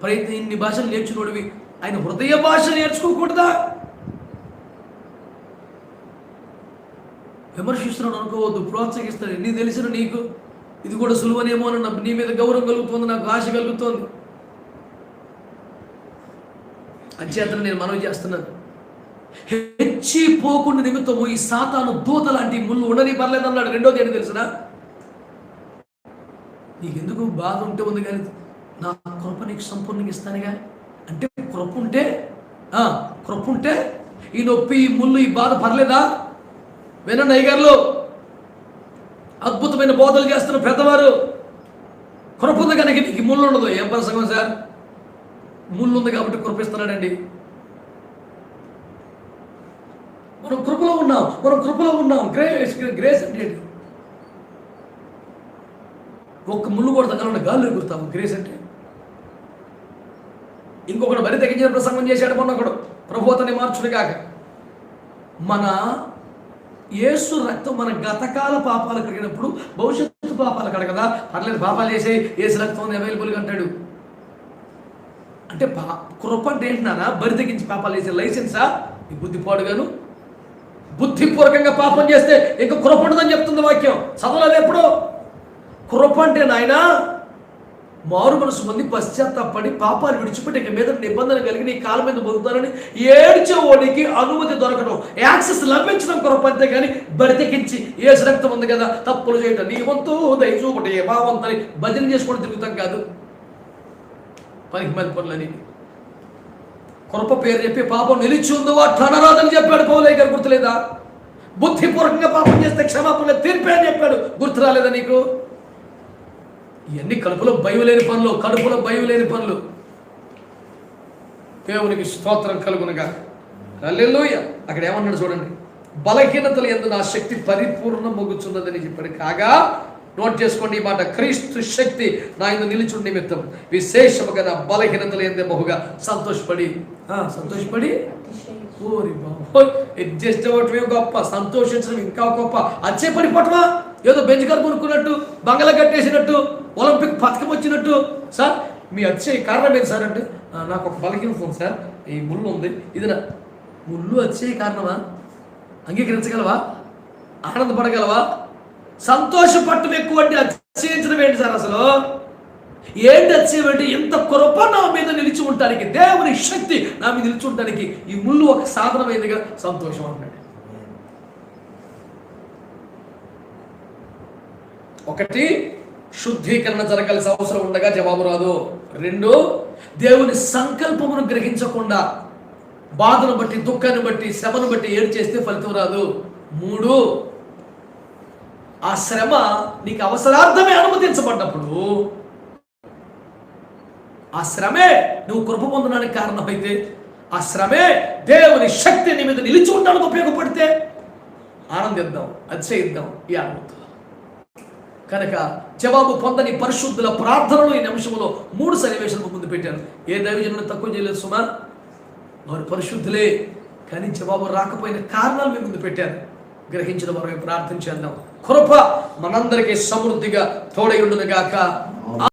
ప్రయత్నం ఇన్ని భాషలు నేర్చుకోడివి, ఆయన హృదయ భాష నేర్చుకోకూడదా? విమర్శిస్తున్నాను అనుకోవద్దు, ప్రోత్సహిస్తాను. నీ తెలిసిన నీకు ఇది కూడా సులువనేమో అని నీ మీద గౌరవం కలుగుతుంది, నాకు ఆశ కలుగుతుంది. అంచేతను నేను మనవి చేస్తున్నాను, హెచ్చిపోకుండా నిమిత్తము ఈ సాతాను దూత లాంటి ముళ్ళు ఉండని పర్లేదు అన్నాడు. రెండోది ఏంటి తెలిసిన, నీకెందుకు బాధ ఉంటే ఉంది కానీ నా కృప నీకు సంపూర్ణంగా ఇస్తానుగా. అంటే కృప ఉంటే ఈ నొప్పి, ఈ ముళ్ళు, ఈ బాధ పర్లేదా? వినండి అయ్యగారులు, అద్భుతమైన బోధలు చేస్తున్న పెద్దవారు, కృప ఉంది కనుక నీకు ముళ్ళు ఉండదు. ఏం ప్రసంగం సార్? ముళ్ళు ఉంది కాబట్టి కృపిస్తున్నాడండి. మనం కృపలో ఉన్నాం. గ్రేస్ అంటే ఒక్క ముళ్ళు కూడా తగ్గకుండా గాల్లో ఎగురుతాము. గ్రేస్ అంటే ఇంకొకడు బరి తెగించిన ప్రసంగం చేశాడు మొన్న ఒకడు, ప్రభు అతన్ని మార్చుడు కాక. మన యేసు రక్తం మన గతకాల పాపాలు కడిగినప్పుడు భవిష్యత్తు పాపాలు కడగదా? పర్లేదు, పాపాలు చేసే యేసు రక్తం అవైలబుల్గా అంటాడు. అంటే కృప అంటే ఏంటన్నా? బరి తెగించి పాపాలు చేసే లైసెన్సా? ఈ బుద్ధిపాడుగాను. బుద్ధిపూర్వకంగా పాపం చేస్తే ఇంకా కృప ఉండదని చెప్తుంది వాక్యం. చదవలేదు ఎప్పుడు? కృప అంటే నాయన మారు మనసు పొంది పశ్చాత్తాపడి పాపాలు విడిచిపెట్టి ఇక మీద నిబంధన కలిగి నీ కాళ్ళ మీద బతుకుతానని ఏడ్చేవాడికి అనుమతి దొరకడం, యాక్సెస్ లభించడం కృప. అంతే కానీ బరితెకించి యేసు రక్తం ఉంది కదా తప్పులు చేయటం, నీ వంతు దయచూపటి ఏ భావంతని భజన చేసుకొని తిరుగుతాం కాదు. పనికి మంది పనులని కృప పేరు చెప్పి పాపం నిలిచి ఉందో అట్లా అనరాదని చెప్పాడు పౌలయ్య గారు, గుర్తులేదా? బుద్ధిపూర్వకంగా పాపం చేస్తే క్షమాపణ తీర్పే అని చెప్పాడు, గుర్తు రాలేదా నీకు? ఇవన్నీ కడుపులో భయం లేని పనులు. దేవునికి స్తోత్రం కలుగునగా. హల్లెలూయ. అక్కడ ఏమన్నాడు చూడండి, బలహీనతలు యందు నా శక్తి పరిపూర్ణం మొగుచున్నదని చెప్పాడు. కాగా నోట్ చేసుకోండి ఈ మాట, క్రీస్తు శక్తి నా యందు నిలుచుండి నిమిత్తం విశేషముగా నా బలహీనతలు యందే బహుగా సంతోషపడి ఓరి బాబోయ్, అడ్జస్ట్ అవ్వటమే గొప్ప, సంతోషించడం ఇంకా గొప్ప. అచ్చే పడిపోవటమా? ఏదో బెంచ్ కారు కొనుక్కున్నట్టు, బంగళా కట్టేసినట్టు, ఒలింపిక్ పథకం వచ్చినట్టు. సార్ మీ వచ్చే కారణం ఏంటి సార్ అంటే, నాకు ఒక బలహీనత ఉంది సార్, ఈ ముళ్ళు ఉంది. ఇది నా ముళ్ళు వచ్చే కారణమా? అంగీకరించగలవా? ఆనందపడగలవా? సంతోషపడటం ఎక్కువ అంటే అతిశయించడం ఏంటి సార్? అసలు ఏంటి అతిశయమంటే, ఎంత కృప నా మీద నిలిచి ఉండటానికి, దేవుని శక్తి నా మీద నిలిచి ఉండటానికి ఈ ముళ్ళు ఒక సాధనమైనదిగా సంతోషం అన్నాడు. ఒకటి, శుద్ధీకరణ జరగాల్సిన అవసరం ఉండగా జవాబు రాదు. రెండు, దేవుని సంకల్పమును గ్రహించకుండా బాధను బట్టి, దుఃఖాన్ని బట్టి, శ్రమను బట్టి ఏడు చేస్తే ఫలితం రాదు. మూడు, ఆ శ్రమ నీకు అవసరార్థమే అనుమతించబడ్డప్పుడు, ఆ శ్రమే నువ్వు కృప పొందడానికి కారణమైతే, ఆ శ్రమే దేవుని శక్తి నీ మీద నిలిచి ఉండడానికి ఉపయోగపడితే ఆనందిద్దాం, అతిశయిద్దాం ఈ ఆనందం. కనుక జవాబు పొందని పరిశుద్ధుల ప్రార్థనలు ఈ నిమిషంలో 3 సన్నివేశాలకు ముందు పెట్టాను. ఏ దైవజనులను తక్కువ చేయలేదు సుమా, వారు పరిశుద్ధులే, కానీ జవాబు రాకపోయిన కారణాలు మీ ముందు పెట్టారు. గ్రహించిన వారు ప్రార్థన చేద్దాం. కృప మనందరికీ సమృద్ధిగా తోడై ఉండును గాక.